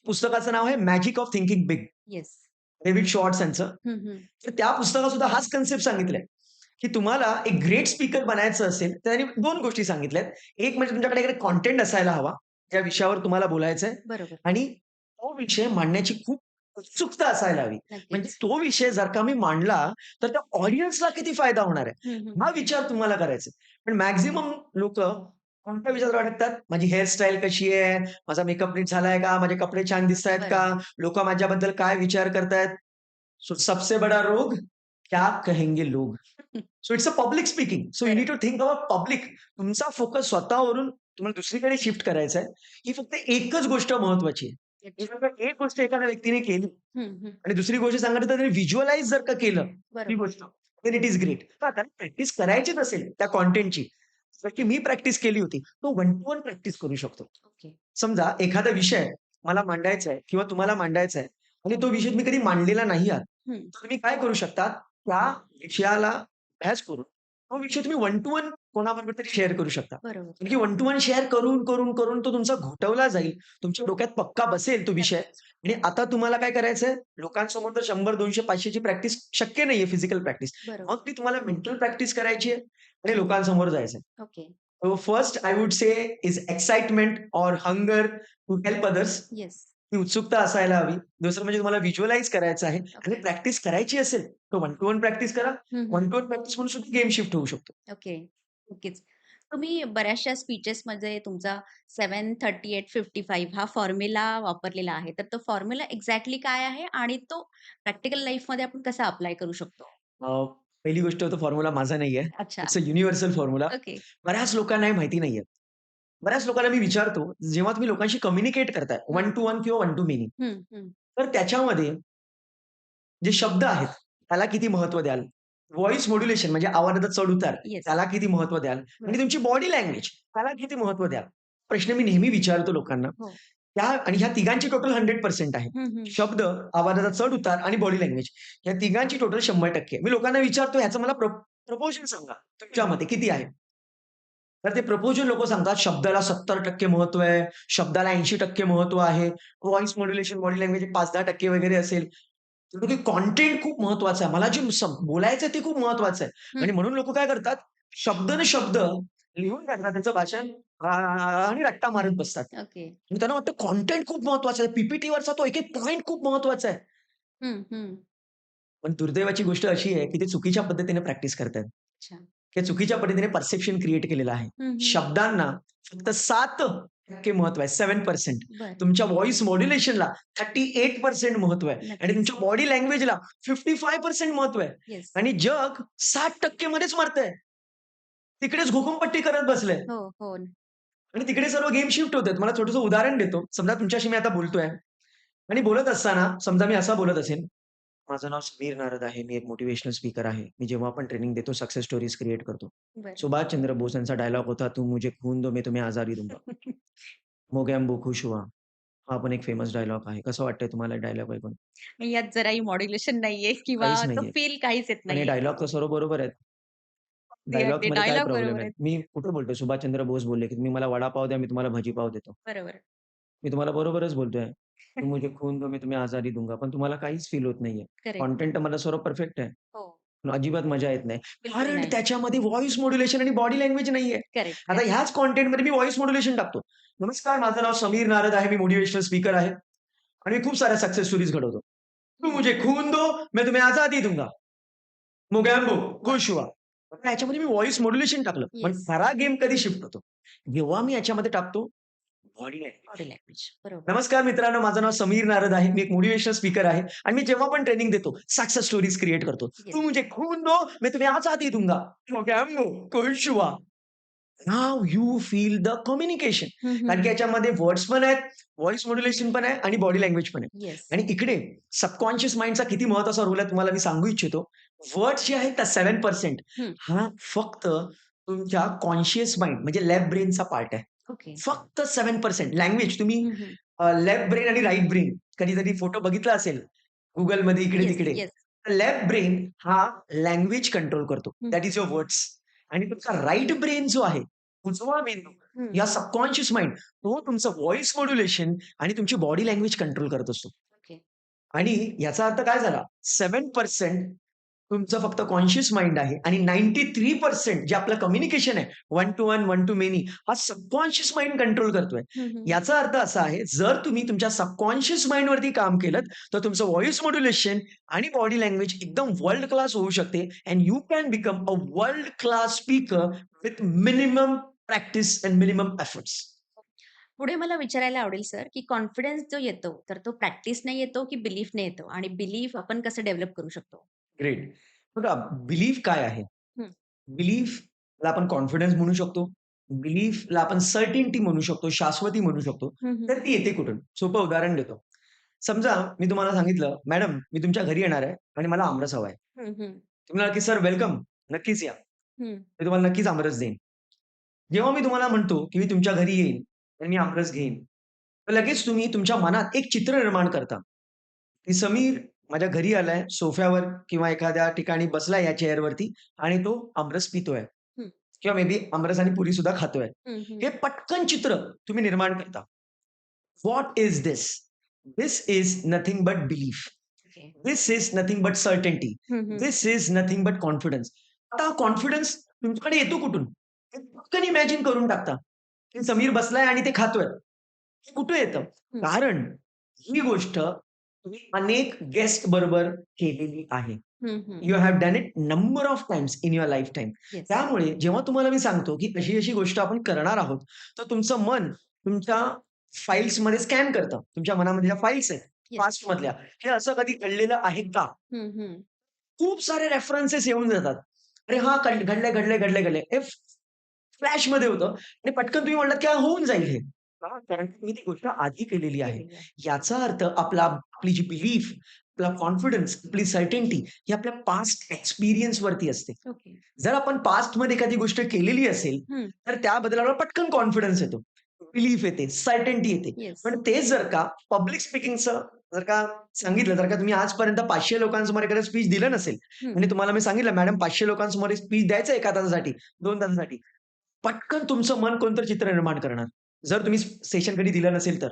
पुस्तकाचं नाव आहे magic of thinking big. Yes. David shorts यांचं. हं, हं. तर त्या पुस्तकात सुद्धा हाच कन्सेप्ट सांगितलाय, की तुम्हाला एक ग्रेट स्पीकर बनायचं असेल, तर त्यांनी 2 गोष्टी सांगितल्यात. एक म्हणजे तुमच्याकडे एक कंटेंट असायला हवा, ज्या विषयावर तुम्हाला बोलायचंय बरोबर. आणि तो विषय मांडण्याची खूप उत्सुकता असायला हवी. म्हणजे नक्कीच. तो विषय जर का मी मांडला, तर त्या ऑडियन्सला किती फायदा होणार आहे, हं, हं. हा विचार तुम्हाला करायचा आहे. पण मॅक्सिमम लोकं कोणत्या विचारात अडकतात? माझी हेअरस्टाईल कशी आहे? माझा मेकअप नीट झालाय का? माझे कपडे छान दिसतायत का? बरोबर. लोकं माझ्याबद्दल काय विचार करतायत? सो सबसे बडा रोग, क्या कहेंगे लोग? So it's a public speaking. So you need correct. To think about public. तुमचा फोकस स्वतःवरून तुम्हाला दुसरीकडे शिफ्ट करायचा आहे. ही फक्त एकच गोष्ट महत्त्वाची आहे. ही अच्छा. फक्त एक गोष्ट एखाद्या व्यक्तीने केली हं, हं. आणि दुसरी गोष्ट सांगायची तर त्याने व्हिज्युअलाइज जर का केलं, ती बरोबर. गोष्ट, देन इट इस ग्रेट. हां, त्याला प्रॅक्टिस करायचीच असेल त्या कंटेंटची, जसं की मी प्रॅक्टिस केली होती, तो वन टू वन प्रॅक्टिस करू शकतो. ओके. समजा एखादा विषय मला मांडायचा आहे किंवा तुम्हाला मांडायचा आहे आणि तो विषय तुम्ही कधी मांडलेला नाही आहात, हं. तर तुम्ही काय करू शकता, त्या विषयाला अभ्यास करून तो विषय तुम्ही वन टू वन कोणाबरोबर तरी शेअर करू शकता. बरोबर. कारण की वन टू वन शेअर करून, करून, करून तो तुमचा घोटवला जाईल. तुमच्या डोक्यात पक्का बसेल तो विषय नक्कीच. आणि आता तुम्हाला काय करायचंय, लोकांसमोर तर 100, 200, 500 ची प्रॅक्टिस शक्य नाहीये फिजिकल प्रॅक्टिस. बरोबर. मग ती तुम्हाला मेंटल प्रॅक्टिस करायची आहे आणि लोकांसमोर जायचंय. Okay. So first I would say is excitement or hunger to help others. Yes. ती उत्सुकता असायला हवी. दुसरं म्हणजे तुम्हाला व्हिज्युअलाइज करायचं आहे आणि ओके. प्रॅक्टिस करायची असेल, तर वन टू वन प्रॅक्टिस करा. हं, हं. वन टू वन प्रॅक्टिस म्हणून सुद्धा गेम शिफ्ट होऊ शकतो. ओके. नक्कीच. तुम्ही बऱ्याचशा स्पीचेसमध्ये तुमचा 7:38:55 हा फॉर्म्युला वापरलेला आहे. तर तो फॉर्म्युला एक्झॅक्टली काय आहे आणि तो प्रॅक्टिकल लाईफमध्ये आपण कसा अप्लाय करू शकतो? अ, पहिली गोष्ट तो फॉर्म्युला माझा नाहीये. अच्छा. It's a universal formula. Okay. बऱ्याच लोकांना हे माहिती नाहीये. बऱ्याच लोकांना मी विचारतो, जेव्हा तुम्ही लोकांशी कम्युनिकेट करताय हं. वन टू वन किंवा वन टू मेनी, हं, हं. तर त्याच्यामध्ये जे शब्द आहेत, त्याला किती महत्त्व द्याल? व्हॉईस मॉड्युलेशन म्हणजे आवाजाचा चढ-उतार, येस. त्याला किती महत्त्व द्याल? आणि बरं. तुमची बॉडी लँग्वेज, त्याला किती महत्त्व द्याल? प्रश्न मी नेहमी विचारतो लोकांना. हो. त्या आणि ह्या तिघांची टोटल 100% आहे. हं, हं. शब्द, आवाजाचा चढ-उतार आणि बॉडी लँग्वेज. या तिघांची टोटल 100% मी लोकांना विचारतो, ह्याचं मला प्रपोर्शन सांगा. तुमच्या मते किती आहे? तर ते प्रपोजल लोकं सांगतात, शब्दाला 70% महत्त्व आहे, शब्दाला 80% महत्त्व आहे. व्हॉईस मॉड्युलेशन, बॉडी लँग्वेज 5-10% वगैरे असेल. की कंटेंट खूप महत्वाचं आहे. मला जे बोलायचं ते खूप महत्वाचं आहे. हं. आणि म्हणून लोकं काय करतात, शब्द न शब्द लिहून काढतात त्याचं भाषण आणि रट्टा मारत बसतात. ओके. आणि त्यांना वाटतं कंटेंट खूप महत्वाचं आहे. पी-पी-टीवरचा तो एक-एक पॉइंट खूप महत्वाचा आहे. हं, हं. पण दुर्दैवाची गोष्ट अशी आहे, की ते चुकीच्या पद्धतीने प्रॅक्टिस करतायत. अच्छा. ते चुकीच्या पद्धतीने परसेप्शन क्रिएट केलेलं आहे. हं, हं. शब्दांना फक्त 7% महत्व आहे, 7%. बरं. तुमच्या व्हॉईस मॉड्युलेशनला 38% महत्व आहे आणि नक्कीच. तुमच्या बॉडी लँग्वेजला 55% महत्व आहे. येस. आणि जग 60% मध्येच मरतंय. तिकडेच घुमपट्टी करत बसलंय हो, हो. आणि तिकडे सर्व गेम शिफ्ट होतायत. मला छोटंसं उदाहरण देतो. समजा तुमच्याशी मी आता बोलतोय आणि बोलत असताना समजा मी असं बोलत असेन, माझं नाव समीर नारद आहे. मी एक मोटिव्हेशनल स्पीकर आहे. मी जेव्हा पण ट्रेनिंग देतो सक्सेस स्टोरीज क्रिएट करतो. बरं. सुभाषचंद्र बोस यांचा डायलॉग होता, "तुम मुझे खून दो, मैं तुम्हें आजादी दूंगा." "मोगॅम्बो खुश हुआ." हा पण एक फेमस डायलॉग आहे. कसं वाटतंय तुम्हाला डायलॉग ऐकून? यात जराही मॉड्युलेशन नाहीये किंवा काहीच तो नाहीये. फील काहीच येत पण हे नाहीये. डायलॉग तर सर्व बरोबर आहेत. अगदी, अगदी. डायलॉग्समध्ये काय डायलॉग प्रॉब्लेम बरोबर आहे? आहेत. मी कुठे बोलतोय सुभाषचंद्र बोस बोलले, की "तुम्ही मला वडापाव द्या, मी तुम्हाला भजीपाव देतो." बरोबर. मी तुम्हाला बरोबरच बोलतोय. "तुम मुझे खून दो, मैं तुम्हें आजादी दूंगा." पण तुम्हाला काहीच फील होत नाहीये. करेक्ट. कंटेंट तर मला सर्व परफेक्ट आहे. हो. पण अजिबात मजा येत नाही. बिलकुल कारण नाही. त्याच्यामध्ये व्हॉईस मॉड्युलेशन आणि बॉडी लँग्वेज नाहीये. करेक्ट, आता करेक्ट. ह्याच कंटेंटमध्ये मी व्हॉईस मॉड्युलेशन टाकतो. "नमस्कार, माझं नाव समीर नारद आहे. मी मोटिव्हेशनल स्पीकर आहे आणि मी खूप साऱ्या सक्सेस स्टोरीज घडवतो. तुम हं. मुझे खून दो, मैं तुम्हें आजादी दूंगा. मोगॅम्बो, वाह! खुश हुआ." आता ह्याच्यामध्ये मी व्हॉईस मॉड्युलेशन टाकलं. पण येस. खरा गेम कधी शिफ्ट होतो? जेव्हा मी याच्यामध्ये टाकतो बॉडी लँग्वेज. Body language. बरोबर. नमस्कार मित्रांनो, माझं नाव समीर नारद आहे. मी एक मोटिव्हेशनल स्पीकर आहे आणि मी जेव्हा पण ट्रेनिंग देतो, सक्सेस स्टोरीज क्रिएट करतो. येस. "तू मुझे खून दो, मैं तुम्हें आजादी दूंगा. मोगॅम्बो, खुश हुआ." Now you feel the communication. हं, कारण की हं. याच्यामध्ये वर्ड्स पण आहेत, व्हॉईस मॉड्युलेशन पण आहे आणि बॉडी लँग्वेज पण आहे. येस. आणि इकडे सबकॉन्शियस माइंडचा किती महत्त्वाचा रोल आहे तुम्हाला मी सांगू इच्छितो. वर्ड्स जे आहेत त्या 7% हं. हा फक्त तुमच्या कॉन्शियस माइंड म्हणजे लेफ्ट ब्रेनचा पार्ट आहे. ओके. फक्त 7% लँग्वेज तुम्ही हं, हं. लेफ्ट ब्रेन आणि राइट ब्रेन कधीतरी फोटो बघितला असेल Googleमध्ये येस, इकडे-तिकडे. येस. लेफ्ट ब्रेन हा लँग्वेज कंट्रोल करतो. हं, दॅट इस युअर वर्ड्स. आणि तुमचा राइट ब्रेन जो आहे, उजवा मेंदू, हं. या सबकॉन्शियस माइंड तो तुमचं व्हॉईस मॉड्युलेशन आणि तुमची बॉडी लँग्वेज कंट्रोल करत असतो. ओके. आणि याचा अर्थ काय झाला? 7% तुमचं फक्त कॉन्शियस माइंड आहे आणि 93% जे आपलं कम्युनिकेशन आहे, one two one, one two many, हा सबकॉन्शियस माइंड कंट्रोल करतोय. हं, हं. याचा अर्थ असा आहे, जर तुम्ही तुमच्या सबकॉन्शियस माइंडवरती काम केलंत, तर तुमचं व्हॉईस मॉड्युलेशन आणि बॉडी लँग्वेज एकदम वर्ल्ड क्लास होऊ शकते and you can become a world class speaker with minimum practice and minimum efforts. पुढे मला विचारायला आवडेल सर, की कॉन्फिडन्स जो येतो, तर तो प्रॅक्टिसने येतो, की बिलीफने येतो? आणि बिलीफ आपण कसं डेव्हलप करू शकतो? ग्रेट. बघा बिलीफ काय आहे? हं. बिलीफला आपण कॉन्फिडन्स म्हणू शकतो. बिलीफला आपण सर्टिनिटी म्हणू शकतो, शाश्वती म्हणू शकतो. हं, हं. तर ती येते कुठून? सोपं उदाहरण देतो. समजा मी तुम्हाला सांगितलं, "मॅडम, मी तुमच्या घरी येणार आहे आणि मला आमरस हवा आहे." हं, हं. तुम्ही म्हणाल, की "सर वेलकम. नक्कीच या. हं. मी तुम्हाला नक्कीच आमरस देईन." जेव्हा मी तुम्हाला म्हणतो, की मी तुमच्या घरी येईन आणि मी आमरस घेईन, तर लगेच तुम्ही तुमच्या मनात एक चित्र निर्माण करता, की समीर माझ्या घरी आलाय, सोफ्यावर किंवा एखाद्या ठिकाणी बसलाय या चेअरवरती आणि तो आमरस पितोय हं. किंवा मे बी आमरस आणि पुरी सुद्धा खातोय. हं, हं. हे पटकन चित्र तुम्ही निर्माण करता. What is this? This is nothing but belief. Okay. This is nothing but certainty. हं, हं. This is nothing but confidence. आता हा कॉन्फिडन्स तुमच्याकडे येतो कुठून? हे पटकन इमॅजिन करून टाकता, की समीर बसलाय आणि ते खातोय. हे कुठे येतं? हं. कारण ही गोष्ट तुम्ही अनेक गेस्ट बरोबर केलेली आहे. हं, हं. You have done it number of times in your life time. Yes. त्यामुळे जेव्हा तुम्हाला मी सांगतो, की अशी गोष्ट आपण करणार आहोत, तर तुमचं मन तुमच्या फाइल्समध्ये स्कॅन करतं. तुमच्या मनामध्ये ज्या फाइल्स आहेत येस. पास्टमधल्या, हे असं कधी घडलेलं आहे का? हं, हं. खूप सारे रेफरन्सेस येऊन जातात. अरे हां, घडलंय. हे फ्लॅशमध्ये होतं आणि पटकन तुम्ही म्हटलात, की होऊन जाईल हे. का? कारण की मी ती गोष्ट आधी केलेली आहे. केलेली आहे. याचा अर्थ आपली जी बिलीफ, आपला कॉन्फिडन्स, आपली सर्टेनिटी ही आपल्या पास्ट एक्सपिरियन्सवरती असते. ओके. जर आपण पास्टमध्ये एखादी गोष्ट केलेली असेल, हं. तर त्याबद्दल आपल्याला पटकन कॉन्फिडन्स येतो. बिलीफ येते, सर्टेनिटी येते. येस. पण तेच जर का पब्लिक स्पीकिंगचं जर का सांगितलं, जर का तुम्ही आजपर्यंत 500 लोकांसमोर एखादं स्पीच दिलं नसेल हं. आणि तुम्हाला मी सांगितलं, "मॅडम 500 लोकांसमोर स्पीच द्यायचं 1 तासासाठी, 2 तासासाठी." पटकन तुमचं मन कोणतं चित्र निर्माण करणार. जर तुम्ही सेशन कधी दिलं नसेल तर.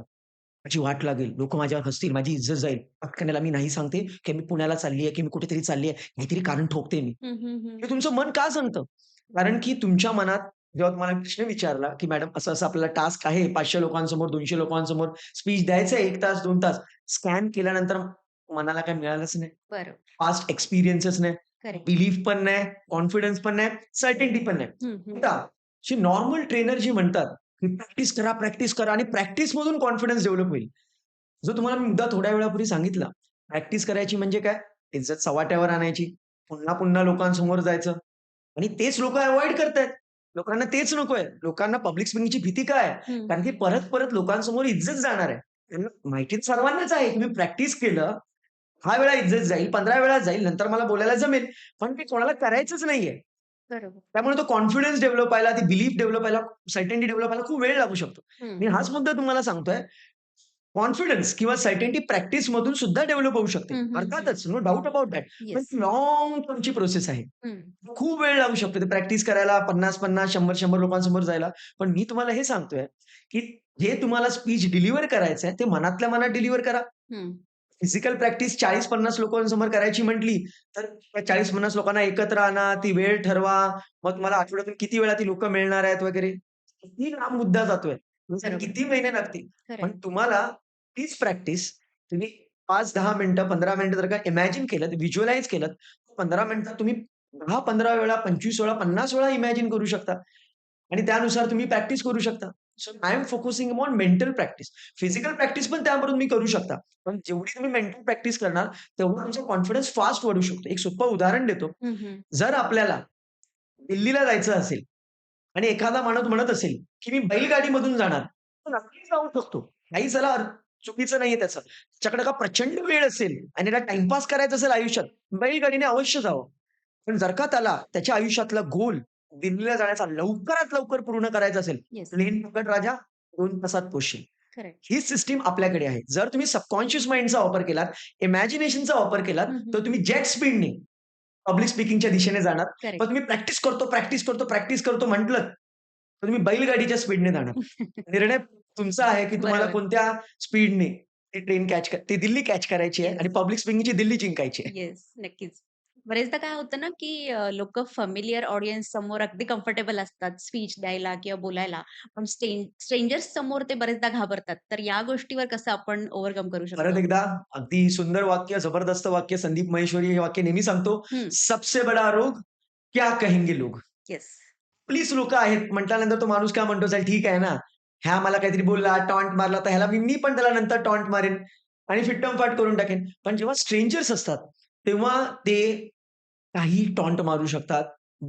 माझी वाट लागेल, लोकं माझ्यावर हसतील, माझी इज्जत जाईल. पटकन याला मी नाही सांगते, की मी पुण्याला चालली आहे, की मी कुठेतरी चालली आहे. काहीतरी कारण ठोकते मी. हं, हं, हं. हे तुमचं मन का सांगतं? कारण की तुमच्या मनात जेव्हा तुम्हाला प्रश्न विचारला, की मॅडम असं-असं आपल्याला टास्क आहे 500 लोकांसमोर, 200 लोकांसमोर स्पीच द्यायचं आहे 1 तास, 2 तास. स्कॅन केल्यानंतर मनाला काही मिळालंच नाही. बरोबर. पास्ट एक्सपिरियन्सच नाही. करेक्ट. बिलीफ पण नाही, कॉन्फिडन्स पण नाही, सर्टेनिटी पण नाही. हं, हं. आता जी नॉर्मल ट्रेनर जी म्हणतात, की प्रॅक्टिस करा आणि प्रॅक्टिसमधून कॉन्फिडन्स डेव्हलप होईल. जो तुम्हाला मी मुद्दा थोड्या वेळापूर्वी सांगितला. प्रॅक्टिस करायची म्हणजे काय? इज्जत सव्वाट्यावर आणायची. पुन्हा लोकांसमोर जायचं आणि तेच लोकं अव्हॉइड करतायत. लोकांना तेच नकोय. लोकांना पब्लिक स्पीकिंगची भीती काय आहे? हं. कारण की परत लोकांसमोर इज्जत जाणार आहे. त्यांना माहिती तर सर्वांनाच आहे. तुम्ही प्रॅक्टिस केलं, 10 वेळा इज्जत जाईल, 15 वेळा जाईल, नंतर मला बोलायला जमेल. पण ते कोणाला करायचंच नाहीये. बरोबर. त्यामुळे तो कॉन्फिडन्स डेव्हलप व्हायला, ती बिलीफ डेव्हलप व्हायला, सर्टेनिटी डेव्हलप व्हायला खूप वेळ लागू शकतो. हं. मी हाच मुद्दा तुम्हाला सांगतोय. कॉन्फिडन्स किंवा सर्टेनिटी प्रॅक्टिसमधून सुद्धा डेव्हलप होऊ शकते. हं, हं, हं. अर्थातच, नो डाउट अबाउट दॅट. पण येस. लाँग टर्मची प्रोसेस आहे. हं. खूप वेळ लागू शकतो ते प्रॅक्टिस करायला 50-50, 100-100 लोकांसमोर जायला. पण मी तुम्हाला हे सांगतोय, की जे तुम्हाला स्पीच डिलिव्हर करायचंय, ते मनातल्या मनात डिलिव्हर करा. हं. फिजिकल प्रॅक्टिस 40-50 लोकांसमोर करायची म्हटली, तर त्या 40-50 लोकांना एकत्र आणा, ती वेळ ठरवा. मग तुम्हाला आठवड्यातून किती वेळा ती लोकं मिळणार आहेत वगैरे. किती लांब मुद्दा जातोय. म्हणजे बरोबर. किती महिने लागतील. खरं पण आहे. तुम्हाला तीच प्रॅक्टिस तुम्ही 5-10 मिनिटं, 15 मिनिटं जर का इमॅजिन केलत, व्हिज्युअलाइज केलत, 15 मिनिटात तुम्ही 10-15 वेळा, 25 वेळा, 50 वेळा इमॅजिन करू शकता आणि त्यानुसार तुम्ही प्रॅक्टिस करू शकता. So I am focusing on mental practice. Physical practice पण त्यामधून मी करू शकता. पण जेवढी तुम्ही मेंटल प्रॅक्टिस करणार, तेवढा तुमचा कॉन्फिडन्स फास्ट वाढू शकतो. एक सोपं उदाहरण देतो. हं, हं. जर आपल्याला दिल्लीला जायचं असेल आणि एखादा माणूस म्हणत असेल, की मी बैलगाडीमधून जाणार, तर नक्कीच जाऊ शकतो. काही त्याला चुकीचं नाहीये त्याचं. त्याच्याकडे का प्रचंड वेळ असेल आणि त्याला टाईमपास करायचा असेल आयुष्यात, बैलगाडीने अवश्य जावं. पण जर का त्याला त्याच्या आयुष्यातला गोल दिल्लीला जाण्याचा लवकरात लवकर पूर्ण करायचा असेल, येस. प्लेन पकड राजा, 2 तासात पोहोचशील. खरं हीच सिस्टम आपल्याकडे आहे. जर तुम्ही सबकॉन्शियस माइंडचा वापर केलात, इमॅजिनेशनचा वापर केलात, हं, हं. तर तुम्ही जेट स्पीडने पब्लिक स्पीकिंगच्या दिशेने जाणार. पण करेक्ट. तुम्ही प्रॅक्टिस करतो म्हटलंत, तर तुम्ही बैलगाडीच्या स्पीडने जाणार. निर्णय तुमचा आहे, की तुम्हाला बरोबर. कोणत्या स्पीडने ती दिल्ली कॅच करायची आहे येस. आणि पब्लिक स्पीकिंगची दिल्ली जिंकायची आहे. येस. नक्कीच. बरेचदा काय होतं ना, की लोकं फॅमिलियर ऑडियन्स समोर अगदी कम्फर्टेबल असतात स्पीच द्यायला किंवा बोलायला. पण स्ट्रेंजर्स समोर ते बरेचदा घाबरतात. तर या गोष्टीवर कसं आपण ओव्हरकम करू परत शकतो? एकदा अगदी सुंदर वाक्य, जबरदस्त वाक्य संदीप महेश्वरी हे वाक्य नेहमी सांगतो. हं. सबसे बडा रोग क्या कहेंगे लोग? येस. आपलीच लोकं आहेत म्हटल्यानंतर तो माणूस काय म्हणतो, "चल ठीक आहे ना, हा मला काहीतरी बोलला, टॉन्ट मारला, तर ह्याला मी पण त्याला नंतर टॉन्ट मारेन आणि फिट्टमफाट करून टाकेन." पण जेव्हा स्ट्रेंजर्स असतात, तेव्हा ते काहीही टॉन्ट मारू शकतात,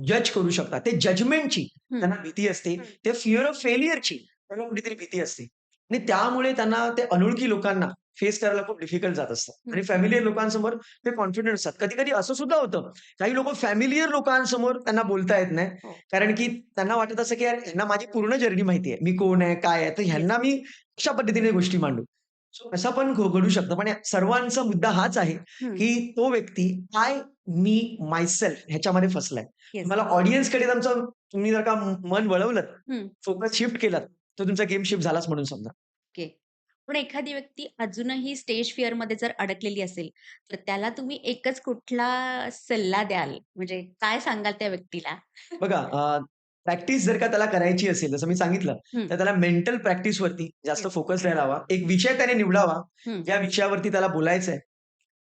जज करू शकतात. ते जजमेंटची हं. त्यांना भीती असते. ते फिअर ऑफ फेल्युअरची त्यांना कुठेतरी भीती असते आणि त्यामुळे त्यांना ते अनोळखी लोकांना फेस करायला खूप डिफिकल्ट जात असतं हं, आणि हं. फॅमिलियर लोकांसमोर ते कॉन्फिडंट असतात. कधी-कधी असं सुद्धा होतं, काही लोकं फॅमिलियर लोकांसमोर त्यांना बोलता येत नाही. हो. कारण की त्यांना वाटत असं, की यार ह्यांना माझी पूर्ण जर्नी माहिती आहे. मी कोण आहे, काय आहे, तर येस. ह्यांना मी कशा पद्धतीने गोष्टी मांडू. सो असं पण घडू शकतं. पण सर्वांचा मुद्दा हाच आहे, हं. की तो व्यक्ती मी, मायसेल्फ ह्याच्यामध्ये फसलाय. येस. तुम्हाला ऑडियन्सकडे तुमचं तुम्ही जर का मन वळवलंत, हं. फोकस शिफ्ट केलात, तर तुमचा गेम शिफ्ट झालाच म्हणून समजा. ओके. पण एखादी व्यक्ती अजूनही स्टेज फिअरमध्ये जर अडकलेली असेल, तर त्याला तुम्ही एकच कुठला सल्ला द्याल? म्हणजे काय सांगाल त्या व्यक्तीला? बघा प्रॅक्टिस जर का त्याला करायची असेल, जसं मी सांगितलं, हं. तर त्याला मेंटल प्रॅक्टिसवरती जास्त येस. फोकस द्यायला हवा. एक विषय त्याने निवडावा, हं. ज्या विषयावरती त्याला बोलायचंय.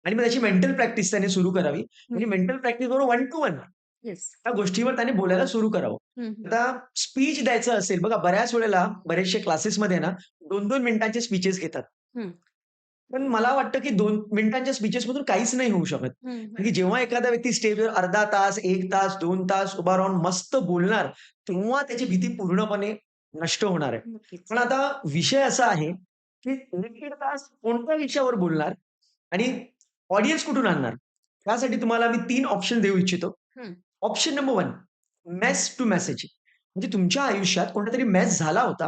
आणि मग त्याची मेंटल प्रॅक्टिस त्याने सुरू करावी. हं. म्हणजे मेंटल प्रॅक्टिस बरोबर 1 टू 1 येस. त्या गोष्टीवर त्याने बोलायला सुरू करावं. हं, हं. आता स्पीच द्यायचं असेल बघा बऱ्याच वेळेला बरेचसे क्लासेसमध्ये ना 2-2 मिनिटांचे स्पीचेस घेतात. हं. पण मला वाटतं की 2 मिनिटांच्या स्पीचेसमधून काहीच नाही होऊ शकत. हं, हं. कारण की जेव्हा एखादा व्यक्ती स्टेजवर अर्धा तास, 1 तास, 2 तास उभा राहून मस्त बोलणार, तेव्हा त्याची भीती पूर्णपणे नष्ट होणार आहे. नक्कीच. पण आता विषय असा आहे, की 1-1.5 तास कोणत्या विषयावर बोलणार आणि ऑडियन्स कुठून आणणार? त्यासाठी तुम्हाला मी 3 ऑप्शन देऊ इच्छितो. हं. Option number 1 mess to message. म्हणजे तुमच्या आयुष्यात कोणतातरी मेस झाला होता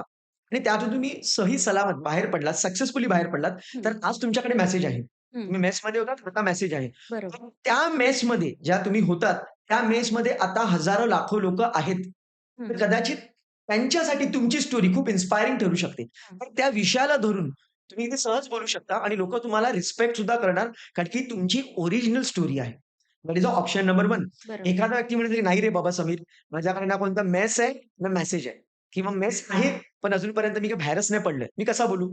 आणि त्यातून तुम्ही सही सलामत बाहेर पडलात, सक्सेसफुली बाहेर पडलात, हं. तर आज तुमच्याकडे मेसेज आहे. हं. तुम्ही मेसमध्ये होतात, आता मेसेज आहे. बरोबर. तर त्या मेसमध्ये ज्या तुम्ही होतात, त्या मेसमध्ये आता हजारो लाखो लोकं आहेत. हं. तर कदाचित त्यांच्यासाठी तुमची स्टोरी खूप इन्स्पायरिंग ठरू शकते. हं. तर त्या विषयाला धरून तुम्ही इथे सहज बोलू शकता आणि लोकं तुम्हाला रिस्पेक्ट सुद्धा करणार, कारण की तुमची ओरिजिनल स्टोरी आहे. That is option number 1. बरोबर. एखादा व्यक्ती म्हणेल, "नाही रे बाबा समीर, माझ्याकडे ना कोणता मेस आहे, ना मेसेज आहे किंवा मेस आहे, पण अजूनपर्यंत मी काही बाहेरच नाही पडलोय. मी कसा बोलू?"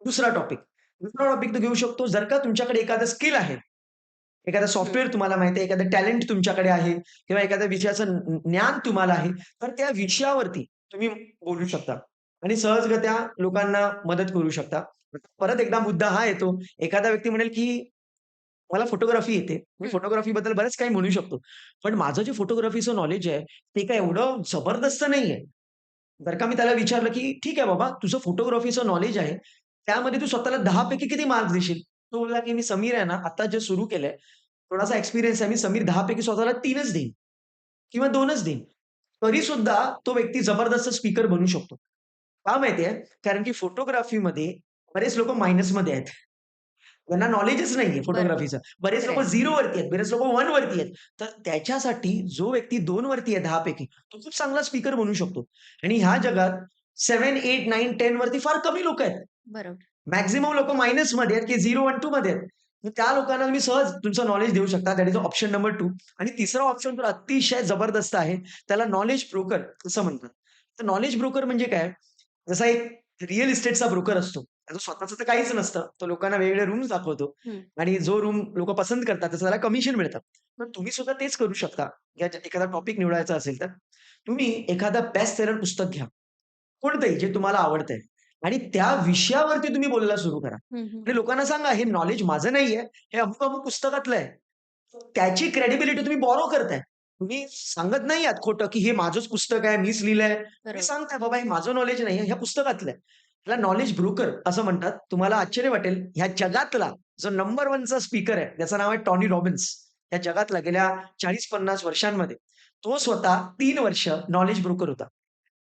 दुसरा टॉपिक. दुसरा टॉपिक तो घेऊ शकतो, जर का तुमच्याकडे एखादं स्किल आहे, एखादा हं. सॉफ्टवेअर तुम्हाला माहिती आहे, एखादं टॅलेंट तुमच्याकडे आहे किंवा एखाद्या विषयाचं ज्ञान तुम्हाला आहे, तर त्या विषयावरती तुम्ही बोलू शकता आणि सहजगत्या लोकांना मदत करू शकता. परत एकदा मुद्दा हा येतो, एखादा व्यक्ती म्हणेल, की मला फोटोग्राफी येते. मी हं. फोटोग्राफीबद्दल बरंच काही म्हणू शकतो. पण माझं जे फोटोग्राफीचं नॉलेज आहे, ते काही एवढं जबरदस्त नाहीये. जर का मी त्याला विचारलं, की "ठीक आहे बाबा, तुझं फोटोग्राफीचं नॉलेज आहे, त्यामध्ये तू स्वतःला 10 पैकी किती मार्क्स देशील?" तो बोलला, की "मी समीर आहे ना, आता जे सुरू केलंय, थोडासा एक्सपिरियन्स आहे. मी समीर 10 पैकी स्वतःला 3च देईन किंवा 2च देईन." तरीसुद्धा तो व्यक्ती जबरदस्त स्पीकर बनू शकतो. का माहिती कारण की फोटोग्राफीमध्ये बरेच लोकं मायनसमध्ये आहेत. त्यांना नॉलेजच नाहीये बरोबर. फोटोग्राफीचं. बरेच खरं लोकं आहे. 0 वरती आहेत, बरेच लोकं 1 वरती आहेत. तर त्याच्यासाठी जो व्यक्ती 2 वरती आहे 10 पैकी, तो खूप चांगला स्पीकर बनू शकतो. आणि ह्या जगात 7, 8, 9, 10 वरती फार कमी लोकं आहेत. बरोबर. मॅक्सिमम लोकं मायनसमध्ये आहेत, की 0, 1, 2 मध्ये आहेत. तर त्या लोकांना तुम्ही सहज तुमचं नॉलेज देऊ शकता. That is option number 2. आणि तिसरा ऑप्शन तर अतिशय जबरदस्त आहे. त्याला नॉलेज ब्रोकर असं म्हणतात. तर नॉलेज ब्रोकर म्हणजे काय? जसा एक रिअल इस्टेटचा ब्रोकर असतो. त्याचं स्वतःचं तर काहीच नसतं. तो लोकांना वेगवेगळे रूम्स दाखवतो हं. आणि जो रूम लोकं पसंत करतात त्याचं त्याला कमिशन मिळतं. तर तुम्ही सुद्धा तेच करू शकता. एखादा टॉपिक निवडायचा असेल तर. तुम्ही एखादं बेस्ट सेलर पुस्तक घ्या. कोणतंही जे तुम्हाला आवडतंय आणि त्या विषयावरती तुम्ही बोलायला सुरू करा हं, हं. आणि लोकांना सांगा, "हे नॉलेज माझं नाहीये. हे अमुक-अमुक पुस्तकातलं आहे." त्याची क्रेडिबिलिटी तुम्ही बॉरो करताय. तुम्ही सांगत नाही आहात खोटं, की हे माझंच पुस्तक आहे, मीच लिहिलंय. तुम्ही बरोबर. सांगताय, "बाबा हे माझं नॉलेज नाहीये, ह्या पुस्तकातलं आहे." त्याला नॉलेज ब्रोकर असं म्हणतात. तुम्हाला आश्चर्य वाटेल, ह्या जगातला जो नंबर 1 चा स्पीकर आहे, ज्याचं नाव आहे टॉनी रॉबिन्स. या जगातला गेल्या 40-50 वर्षांमध्ये तो स्वतः 3 वर्ष नॉलेज ब्रोकर होता.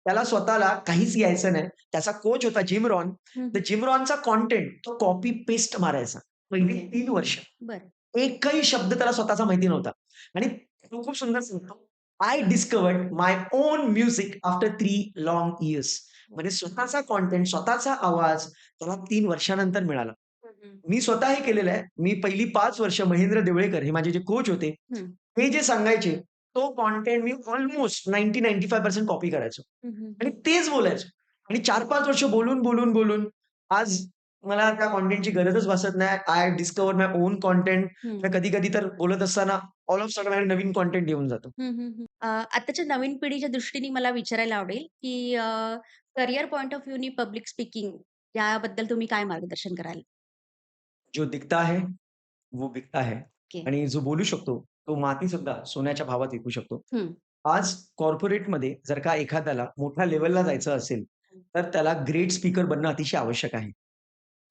त्याला स्वतःला काहीच यायचं नाही. त्याचा कोच होता जिम रॉन. हं, तर हं. जिम रॉनचा कंटेंट तो कॉपी पेस्ट मारायचा. पहिली ओके. 3 वर्ष. बरं. एकही शब्द त्याला स्वतःचा माहिती नव्हता आणि तो खूप सुंदर सांगतो, "I discovered my own music after 3 long years." म्हणजे स्वतःचा कंटेंट, स्वतःचा आवाज त्याला 3 वर्षानंतर मिळाला. हं, हं. मी स्वतः हे केलेलं आहे. मी पहिली 5 वर्ष महेंद्र देवळेकर हे माझे जे कोच होते, हं. ते जे सांगायचे, तो कंटेंट मी अल्मोस्ट 90-95% कॉपी करायचो हं, हं, आणि हं. तेच बोलायचो आणि 4-5 वर्ष बोलून आज मला त्या कंटेंटची गरजच भासत नाही. I discover my own content. हं. कधी-कधी तर बोलत असताना ऑल ऑफ सडन माझ्याकडे नवीन कंटेंट येऊन जातो. हं, हं, हं. आत्ताच्या नवीन पिढीच्या दृष्टीने मला विचारायला आवडेल, की करियर पॉइंट ऑफ व्ह्यूनी पब्लिक स्पीकिंग याबद्दल तुम्ही काय मार्गदर्शन कराल? जो दिखता है, वो बिकता है ओके. आणि जो बोलू शकतो, तो मातीसुद्धा सोन्याच्या भावात विकू शकतो. हं. आज कॉर्पोरेटमध्ये जर का एखाद्याला मोठ्या लेव्हलला जायचं असेल, तर त्याला ग्रेट स्पीकर बनणं अतिशय आवश्यक आहे.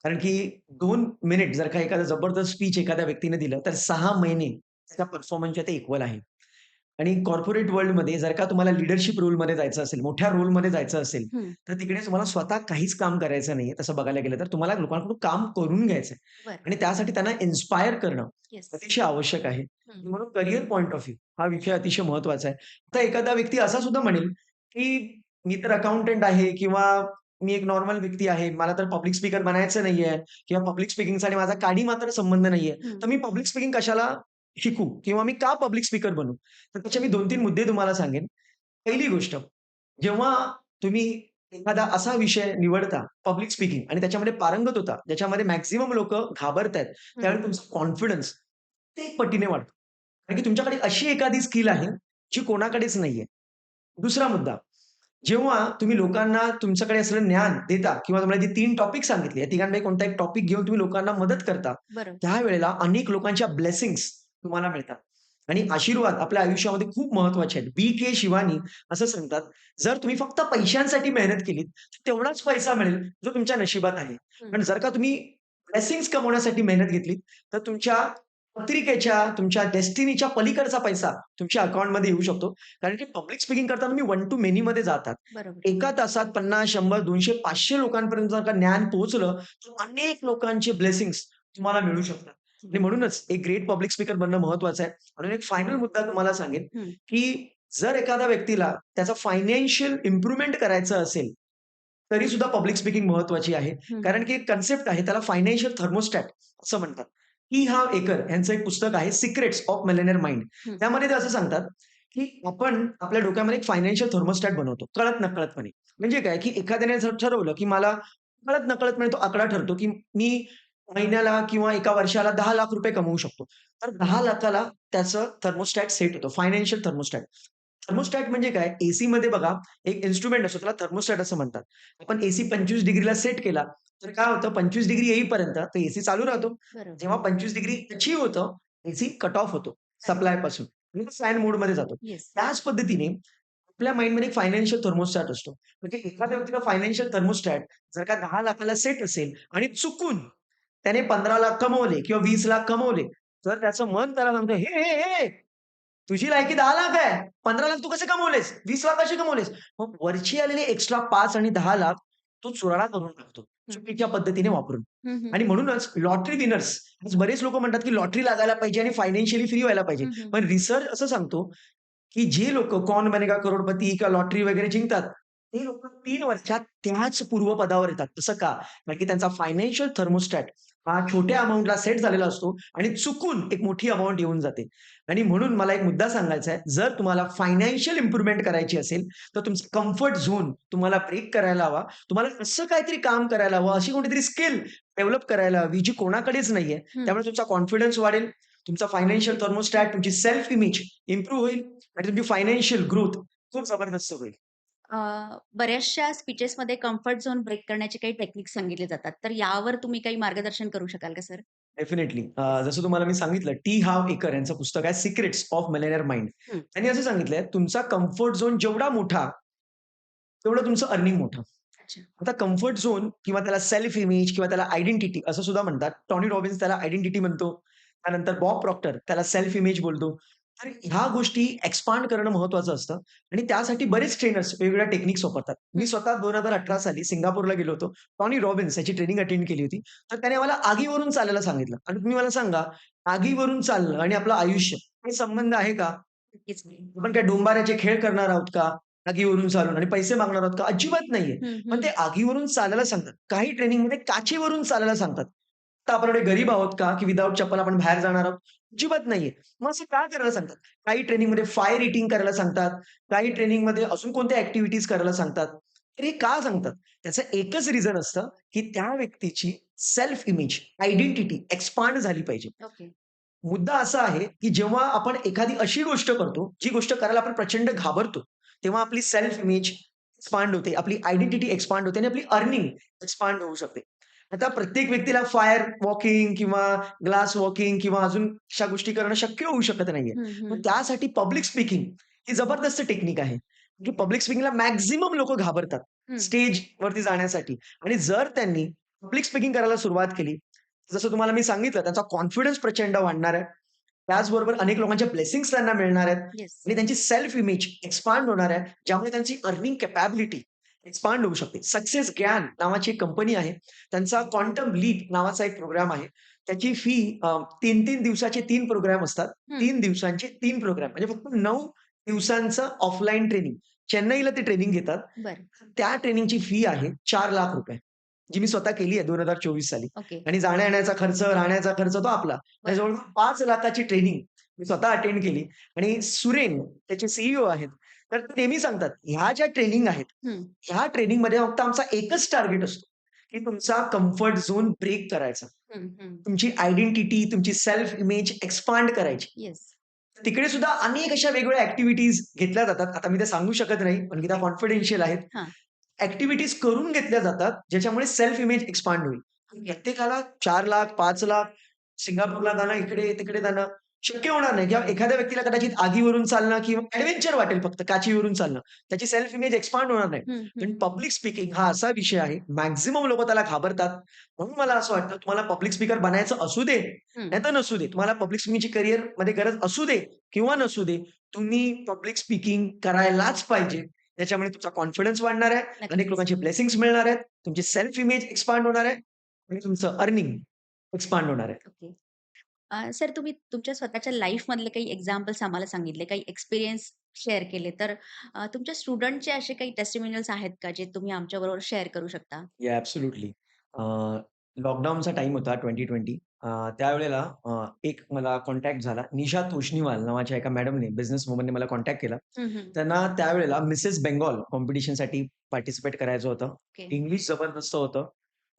कारण की 2 मिनिट जर का एखादा जबरदस्त स्पीच एखाद्या व्यक्तीने दिलं, तर 6 महिने त्याच्या परफॉर्मन्सच्या ते इक्वल आहे. आणि कॉर्पोरेट वर्ल्डमध्ये जर का तुम्हाला लीडरशिप रोलमध्ये जायचं असेल, मोठ्या रोलमध्ये जायचं असेल, हं. तर तिकडे तुम्हाला स्वतः काहीच काम करायचं नाहीये. तसं बघायला गेलं तर तुम्हाला लोकांकडून काम करून घ्यायचंय बरं. आणि त्यासाठी त्यांना इन्स्पायर करणं येस. अतिशय आवश्यक आहे. हं. म्हणून करियर पॉइंट ऑफ व्ह्यू हा विषय अतिशय महत्त्वाचा आहे. आता एखादा व्यक्ती असा सुद्धा म्हणेल, की मी तर अकाउंटंट आहे किंवा मी एक नॉर्मल व्यक्ती आहे. मला तर पब्लिक स्पीकर बनायचं नाहीये किंवा पब्लिक स्पीकिंगसाठी माझा काडी मात्र संबंध नाहीये. हं. तर मी पब्लिक स्पीकिंग कशाला शिकू किंवा मी का पब्लिक स्पीकर बनू? तर त्याचे मी 2-3 मुद्दे तुम्हाला सांगेन. पहिली गोष्ट, जेव्हा तुम्ही एखादा असा विषय निवडता, पब्लिक स्पीकिंग आणि त्याच्यामध्ये पारंगत होता, ज्याच्यामध्ये मॅक्सिमम लोकं घाबरतायत, हं. त्यावेळी तुमचा कॉन्फिडन्स ते 1 पटीने वाढतो. कारण की तुमच्याकडे अशी एखादी स्किल आहे, जी कोणाकडेच नाहीये. दुसरा मुद्दा, जेव्हा तुम्ही लोकांना तुमच्याकडे असलेलं ज्ञान देता किंवा तुम्हाला जे 3 टॉपिक सांगितले, या तिघांपैकी कोणता एक टॉपिक घेऊन तुम्ही लोकांना मदत करता, बरोबर. त्यावेळेला अनेक लोकांच्या ब्लेसिंग्स तुम्हाला मिळतात आणि आशीर्वाद आपल्या आयुष्यामध्ये खूप महत्त्वाचे आहेत. बी.के. शिवानी असं सांगतात, "जर तुम्ही फक्त पैशांसाठी मेहनत केलीत, तर तेवढाच पैसा मिळेल, जो तुमच्या नशिबात आहे. हं. पण जर का तुम्ही ब्लेसिंग्ज कमवण्यासाठी मेहनत घेतलीत, तर तुमच्या पत्रिकेच्या, तुमच्या डेस्टिनीच्या पलीकडचा पैसा तुमच्या अकाउंटमध्ये येऊ शकतो." कारण की पब्लिक स्पीकिंग करताना तुम्ही वन टू मेनीमध्ये जातात. बरोबर. एका तासात 50, 100, 200, 500 लोकांपर्यंत जर का ज्ञान पोहोचलं, तर अनेक लोकांचे ब्लेसिंग्ज तुम्हाला मिळू शकतात. आणि म्हणूनच एक ग्रेट पब्लिक स्पीकर बनणं महत्वाचं आहे. आणि एक फायनल मुद्दा तुम्हाला सांगेन, हं. की जर एखाद्या व्यक्तीला त्याचा फायनान्शियल इम्प्रूव्हमेंट करायचं असेल, तरी सुद्धा पब्लिक स्पीकिंग महत्वाची आहे. हं, हं. कारण की एक कन्सेप्ट आहे त्याला फायनान्शियल थर्मोस्टॅट असं म्हणतात. टी हाव एकर यांचं एक पुस्तक आहे सिक्रेट्स ऑफ मिलेनियर माइंड. हं. त्यामध्ये ते असं सांगतात, की आपण आपल्या डोक्यामध्ये एक फायनान्शियल थर्मोस्टॅट बनवतो कळत-नकळतपणे. म्हणजे काय, की एखाद्याने जर ठरवलं, की मला कळत-नकळतपणे तो आकडा ठरतो, की मी महिन्याला किंवा एका वर्षाला ₹10,00,000 कमवू शकतो. तर 10,00,000ला त्याचं थर्मोस्टॅट सेट होतं, फायनान्शियल थर्मोस्टॅट. थर्मोस्टॅट म्हणजे काय? एसीमध्ये बघा एक इन्स्ट्रुमेंट असतो त्याला थर्मोस्टॅट असं म्हणतात. आपण एसी 25 डिग्रीला सेट केला, तर काय होतं 25 डिग्री येईपर्यंत तो एसी चालू राहतो. बरोबर. जेव्हा 25 डिग्री अचीव्ह होतं, एसी कट ऑफ होतो सप्लायपासून आणि तो फॅन मोडमध्ये जातो. येस. त्याच पद्धतीने आपल्या माइंडमध्ये एक फायनान्शियल थर्मोस्टॅट असतो. म्हणजे एखाद्या व्यक्तीला फायनान्शियल थर्मोस्टॅट जर का 10,00,000ला सेट असेल आणि चुकून त्याने 15,00,000 कमवले किंवा 20,00,000 कमवले, तर त्याचं मन त्याला म्हणतं, "हे, हे, हे! तुझी लायकी 10,00,000 आहे. 15,00,000 तू कसे कमवलेस? 20,00,000 कसे कमवलेस?" मग वरची आलेले एक्स्ट्रा 5 आणि 10,00,000 तो चुराडा करून टाकतो, हं. चुकीच्या पद्धतीने वापरून. हं, हं. आणि म्हणूनच लॉटरी विनर्स आज बरेच लोकं म्हणतात, की लॉटरी लागायला पाहिजे आणि फायनान्शियली फ्री व्हायला पाहिजे. हं, हं. पण रिसर्च असं सांगतो, की जे लोकं कौन बनेगा करोडपती किंवा लॉटरी वगैरे जिंकतात, ते लोकं 3 वर्षात त्याच पूर्वपदावर येतात. तसं का? कारण की त्यांचा फायनान्शियल थर्मोस्टॅट हा छोट्या अमाउंटला सेट झालेला असतो आणि चुकून एक मोठी अमाउंट येऊन जाते. आणि म्हणून मला एक मुद्दा सांगायचा आहे, जर तुम्हाला फायनान्शियल इम्प्रूव्हमेंट करायची असेल, तर तुमचं कम्फर्ट झोन तुम्हाला ब्रेक करायला हवा. तुम्हाला असं काहीतरी काम करायला हवं, अशी कोणतीतरी स्किल डेव्हलप करायला हवी, जी कोणाकडेच नाहीये. हं. त्यामुळे तुमचा कॉन्फिडन्स वाढेल, तुमचा फायनान्शियल थर्मोस्टॅट, तुमची सेल्फ इमेज इम्प्रूव्ह होईल आणि तुमची फायनान्शियल ग्रोथ खूप जबरदस्त होईल. अ, बऱ्याचशा स्पीचेसमध्ये कम्फर्ट झोन ब्रेक करण्याचे काही टेक्निक्स सांगितले जातात. तर यावर तुम्ही काही मार्गदर्शन करू शकाल का सर? डेफिनिटली. येस. जसं तुम्हाला मी सांगितलं, टी हाव एकर यांचं पुस्तक आहे सिक्रेट्स ऑफ मिलेनियर माइंड. हं. त्यांनी असं सांगितलंय, तुमचा कम्फर्ट झोन जेवढा मोठा, तेवढं तुमचं अर्निंग मोठं. अच्छा. आता कम्फर्ट झोन किंवा त्याला सेल्फ इमेज किंवा त्याला आयडेंटिटी असं सुद्धा म्हणतात. टॉनी रॉबिन्स त्याला आयडेंटिटी म्हणतो. त्यानंतर बॉब प्रॉक्टर त्याला सेल्फ इमेज बोलतो. तर ह्या गोष्टी एक्सपांड करणं महत्त्वाचं असतं आणि त्यासाठी बरेच ट्रेनर्स वेगवेगळ्या टेक्निक्स वापरतात. मी हं. स्वतः 2018 साली सिंगापूरला गेलो होतो. टॉनी रॉबिन्स याची ट्रेनिंग अटेंड केली होती. तर त्याने मला आगीवरून चालायला सांगितलं आणि तुम्ही मला सांगा, आगीवरून चालणं आणि आपलं आयुष्य हे संबंध आहे का? नक्कीच नाही. आपण काय डोंबाराचे खेळ करणार आहोत का? आगीवरून चालून आणि पैसे मागणार आहोत का? अजिबात नाहीये. हं, पण हं. ते आगीवरून चालायला सांगतात. काही ट्रेनिंगमध्ये काचेवरून चालायला सांगतात. तर आपण एवढे गरीब आहोत का, की विथआऊट चप्पल आपण बाहेर जाणार आहोत? अजिबात नाहीये. मग असं का करायला सांगतात? काही ट्रेनिंगमध्ये फायर ईटिंग करायला सांगतात. काही ट्रेनिंगमध्ये अजून कोणत्या ॲक्टिव्हिटीज करायला सांगतात. तर हे का सांगतात? त्याचं एकच रिझन असतं, की त्या व्यक्तीची सेल्फ इमेज, आयडेंटिटी एक्सपांड झाली पाहिजे. ओके. मुद्दा असा आहे, की जेव्हा आपण एखादी अशी गोष्ट करतो, जी गोष्ट करायला आपण प्रचंड घाबरतो, तेव्हा आपली सेल्फ इमेज एक्सपांड होते, आपली आयडेंटिटी एक्सपांड होते आणि आपली अर्निंग एक्सपांड होऊ शकते. आता प्रत्येक व्यक्तीला फायर वॉकिंग किंवा ग्लास वॉकिंग किंवा अजून अशा गोष्टी करणं शक्य होऊ शकत नाहीये. हं, मग हं. त्यासाठी पब्लिक स्पीकिंग ही जबरदस्त टेक्निक आहे. की पब्लिक स्पीकिंगला मॅक्सिमम लोकं घाबरतात हं. स्टेजवरती जाण्यासाठी आणि जर त्यांनी पब्लिक स्पीकिंग करायला सुरुवात केली, जसं तुम्हाला मी सांगितलं त्यांचा कॉन्फिडन्स प्रचंड वाढणार आहे. त्याचबरोबर अनेक लोकांच्या ब्लेसिंग्स त्यांना मिळणार आहेत येस. आणि त्यांची सेल्फ इमेज एक्सपांड होणार आहे, ज्यामुळे त्यांची अर्निंग कॅपॅबिलिटी एक्सपांड होऊ शकते. सक्सेस ज्ञान नावाची एक कंपनी आहे. त्यांचा क्वांटम लीप नावाचा एक प्रोग्राम आहे. त्याची फी 3-3 दिवसाचे 3 प्रोग्राम असतात. हं. 3 दिवसांचे 3 प्रोग्राम म्हणजे फक्त 9 दिवसांचं ऑफलाईन ट्रेनिंग. चेन्नईला ते ट्रेनिंग घेतात. बरं. त्या ट्रेनिंगची फी आहे ₹4,00,000 जी मी स्वतः केली आहे 2024 साली ओके. आणि जाण्या-येण्याचा खर्च, राहण्याचा खर्च तो आपला. आणि बरं. जवळपास 5,00,000ची ट्रेनिंग मी स्वतः अटेंड केली आणि सुरेन त्याचे सी आहेत. तर ते नेहमी सांगतात, ह्या ज्या ट्रेनिंग आहेत, हं, ह्या ट्रेनिंगमध्ये फक्त आमचा एकच टार्गेट असतो, की तुमचा कम्फर्ट झोन ब्रेक करायचा. हं, हं. तुमची आयडेंटिटी, तुमची सेल्फ इमेज एक्सपांड करायची. येस. तिकडे सुद्धा अनेक अशा वेगवेगळ्या ॲक्टिव्हिटीज घेतल्या जातात. आता मी ते सांगू शकत नाही, कारण की त्या कॉन्फिडेन्शियल आहेत. हां. ॲक्टिव्हिटीज करून घेतल्या जातात, ज्याच्यामुळे सेल्फ इमेज एक्सपांड होईल. प्रत्येकाला 4,00,000 5,00,000 सिंगापूरला जाणं, इकडे-तिकडे जाणं शक्य होणार नाही किंवा एखाद्या व्यक्तीला कदाचित आगीवरून चालणं किंवा एडव्हेंचर वाटेल फक्त काचीवरून चालणं. त्याची सेल्फ इमेज एक्सपांड होणार नाही. हं, हं. पण पब्लिक स्पीकिंग हा असा विषय आहे, मॅक्सिमम लोकं त्याला घाबरतात. म्हणून मला असं वाटतं तुम्हाला पब्लिक स्पीकर बनायचं असू दे, हं. नाहीतर नसू दे. तुम्हाला पब्लिक स्पीकिंगची करिअरमध्ये गरज असू दे किंवा नसू दे, तुम्ही पब्लिक स्पीकिंग करायलाच पाहिजे. त्याच्यामुळे तुमचा कॉन्फिडन्स वाढणार आहे, अनेक नक्कीच. लोकांचे ब्लेसिंग्स मिळणार आहेत, तुमची सेल्फ इमेज एक्सपांड होणार आहे आणि तुमचं अर्निंग एक्सपांड होणार आहे. ओके. सर तुम्ही तुमच्या स्वतःच्या लाईफमधले काही एक्झाम्पल्स आम्हाला सांगितले, काही एक्सपिरियन्स शेअर केले. तर तुमच्या स्टुडंटचे असे काही टेस्टिमोनियल्स आहेत का, जे तुम्ही आमच्याबरोबर शेअर करू शकता? या ॲब्सोल्युटली. लॉकडाऊनचा टाईम होता 2020. त्यावेळेला एक मला कॉन्टॅक्ट झाला. निशा तोष्णीवाल नावाच्या एका मॅडमने, बिझनेस वुमनने मला कॉन्टॅक्ट केला. हं, हं. त्यांना त्यावेळेला मिसेस बेंगॉल कॉम्पिटिशनसाठी पार्टिसिपेट करायचं होतं. ओके. इंग्लिश जबरदस्त होतं.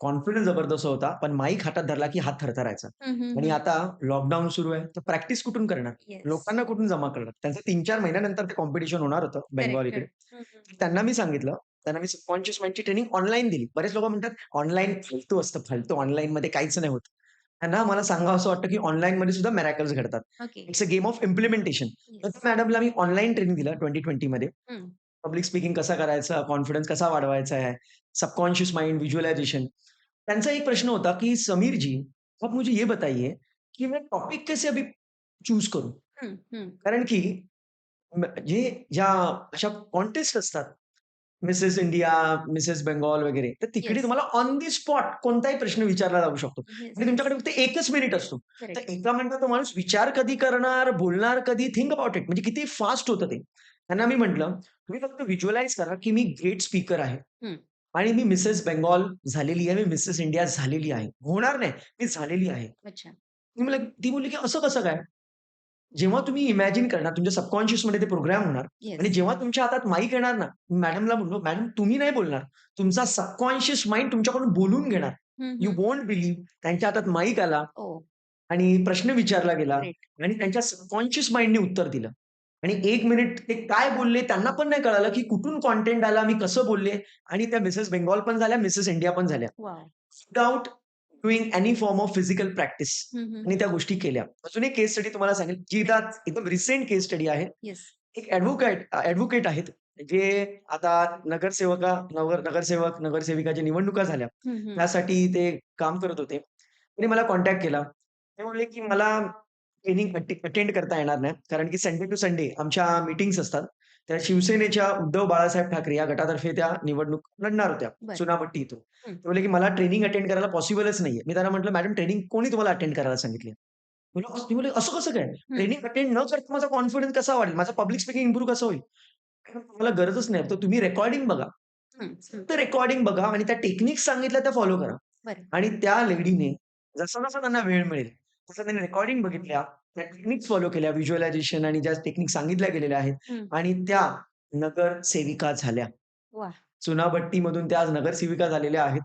कॉन्फिडन्स जबरदस्त होता. पण माईक हातात धरला की हात थरथरायचा. हं, हं, आणि हं. आता लॉकडाऊन सुरू आहे, तर प्रॅक्टिस कुठून करणार? येस. लोकांना कुठून जमा करणार? त्यांचं 3-4 महिन्यानंतर ते कॉम्पिटिशन होणार होतं बेंगॉल करेक्ट, इकडे. करेक्ट. हं, हं. त्यांना मी सांगितलं, त्यांना मी सबकॉन्शियस माइंडची ट्रेनिंग ऑनलाईन दिली. बरेच लोकं म्हणतात, "ऑनलाईन फालतू असतं, फालतू. ऑनलाईनमध्ये काहीच नाही होत." त्यांना मला सांगावसं वाटतं, की ऑनलाईनमध्ये सुद्धा मिरेकल्स घडतात. Okay. It's a game of implementation. तर येस. त्या मॅडमला मी ऑनलाईन ट्रेनिंग दिलं 2020मध्ये. हं. पब्लिक स्पीकिंग कसं करायचं, कॉन्फिडन्स कसा वाढवायचा है, सबकॉन्शियस माइंड, विज्युअलायझेशन. त्यांचा एक प्रश्न होता, की "समीर जी, आप मुझे ये बताइए कि मैं टॉपिक कैसे अभी चूज़ करूँ?" हं, हं. कारण की जे ज्या अशा कॉन्टेस्ट असतात, मिसेस इंडिया, मिसेस बेंगॉल वगैरे, तर तिकडे येस. तुम्हाला ऑन दी स्पॉट कोणताही प्रश्न विचारला जाऊ शकतो येस, आणि येस. तुमच्याकडे फक्त 1च मिनिट असतो. तर करेक्ट. एका मिनिटात तो माणूस विचार कधी करणार, बोलणार कधी, थिंक अबाउट इट म्हणजे किती फास्ट होतं ते. त्यांना मी म्हटलं, "तुम्ही फक्त व्हिज्युअलाइज करा, की मी ग्रेट स्पीकर आहे हं. आणि मी मिसेस बेंगॉल झालेली आहे, मी मिसेस इंडिया झालेली आहे. होणार नाही, मी झालेली आहे." अच्छा. ती बोलली, की "असं कसं काय?" जेव्हा तुम्ही इमॅजिन करणार, तुमच्या सबकॉन्शियसमध्ये ते प्रोग्राम होणार आणि येस. जेव्हा तुमच्या हातात माईक येणार ना, मी मॅडमला म्हटलो, "मॅडम तुम्ही नाही बोलणार. तुमचा सबकॉन्शियस माइंड तुमच्याकडून बोलून घेणार. हं, यू हं. Won't believe." त्यांच्या हातात माईक आला ओह! आणि प्रश्न विचारला गेला ग्रेट. आणि त्यांच्या सबकॉन्शियस माइंडने उत्तर दिलं. आणि 1 मिनिट ते काय बोलले त्यांना पण नाही कळालं, की कुठून कंटेंट आला, मी कसं बोलले आणि त्या मिसेस बेंगॉल पण झाल्या, मिसेस इंडिया पण झाल्या. Wow! Without doing any form of physical practice हं, हं, आणि हं. त्या गोष्टी केल्या. अजून एक केस स्टडी तुम्हाला सांगेल, जी आता प्लीज. एकदम रिसेंट केस स्टडी आहे. येस. एक ॲडव्होकेट आहेत, जे आता नगरसेवक, नगरसेविकाच्या निवडणुका झाल्या. हं, हं. त्यासाठी ते काम करत होते. त्यांनी मला कॉन्टॅक्ट केला. ते म्हणले, की मला ट्रेनिंग अटेंड करता येणार नाही. कारण की संडे टू संडे आमच्या मीटिंग्ज असतात. त्या शिवसेनेच्या उद्धव बाळासाहेब ठाकरे या गटातर्फे त्या निवडणूक लढणार होत्या बरं. चुनाभट्टी इथून. हं. ते म्हणाले, की मला ट्रेनिंग अटेंड करायला पॉसिबलच नाहीये. मी त्यांना म्हटलं, "मॅडम ट्रेनिंग कोणी तुम्हाला अटेंड करायला सांगितली?" ते म्हणाले, "असं कसं काय? हं. ट्रेनिंग अटेंड न करता माझा कॉन्फिडन्स कसा वाढेल? माझा पब्लिक स्पीकिंग इम्प्रूव्ह कसं होईल?" तुम्हाला गरजच नाही. तर तुम्ही रेकॉर्डिंग बघा. हं, हं. फक्त रेकॉर्डिंग बघा आणि त्या टेक्निक्स सांगितल्या त्या फॉलो करा. बरं. आणि त्या लेडीने जसा-जसा त्यांना वेळ मिळेल, तसं त्यांनी रेकॉर्डिंग बघितल्या, त्या टेक्निक्स फॉलो केल्या, व्हिज्युअलायझेशन आणि ज्या टेक्निक सांगितल्या गेलेल्या आहेत हं. आणि त्या नगरसेविका झाल्या. वाह! चुनाभट्टीमधून त्या आज नगरसेविका झालेल्या आहेत.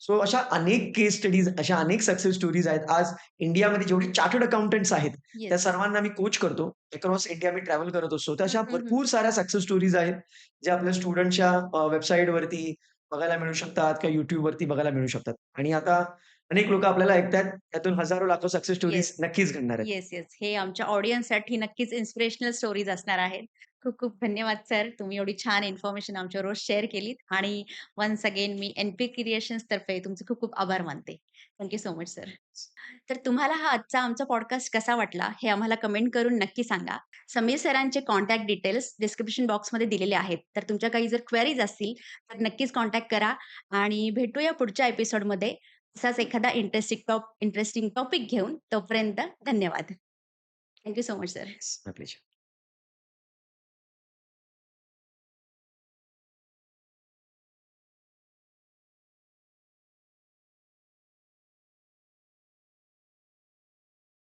सो अशा अनेक केस स्टडीज, अशा अनेक सक्सेस स्टोरीज आहेत. आज इंडियामध्ये जेवढे चार्टर्ड अकाउंटंट्स आहेत, त्या येस. सर्वांना मी कोच करतो. अक्रॉस इंडिया मी ट्रॅव्हल करत असतो. तर हं, अशा हं, हं. भरपूर साऱ्या सक्सेस स्टोरीज आहेत, ज्या आपल्या स्टुडंट्सच्या वेबसाईटवरती बघायला मिळू शकतात किंवा YouTubeवरती बघायला मिळू शकतात. आणि आता अनेक लोकं आपल्याला ऐकतायत. त्यातून हजारो लाखो सक्सेस स्टोरीज येस. नक्कीच घडणार आहेत. Yes, yes. हे आमच्या ऑडियन्ससाठी नक्कीच इन्स्पिरेशनल स्टोरीज असणार आहेत. खूप खूप धन्यवाद सर. तुम्ही एवढी छान इन्फॉर्मेशन आमच्याबरोबर शेअर केलीत आणि वन्स अगेन मी एन-पी क्रिएशन्स तर्फे तुमचे खूप खूप आभार मानते. Thank you so much sir. तर तुम्हाला हा आजचा आमचा पॉडकास्ट कसा वाटला हे आम्हाला कमेंट करून नक्की सांगा. समीर सरांचे कॉन्टॅक्ट डिटेल्स डिस्क्रिप्शन बॉक्समध्ये दिलेले आहेत. तर तुमच्या काही जर क्वेरीज असतील तर नक्कीच कॉन्टॅक्ट करा आणि भेटूया पुढच्या एपिसोडमध्ये असाच एखादा इंटरेस्टिंग टॉपिक घेऊन. तोपर्यंत धन्यवाद. Thank you so much sir. Yes, my pleasure.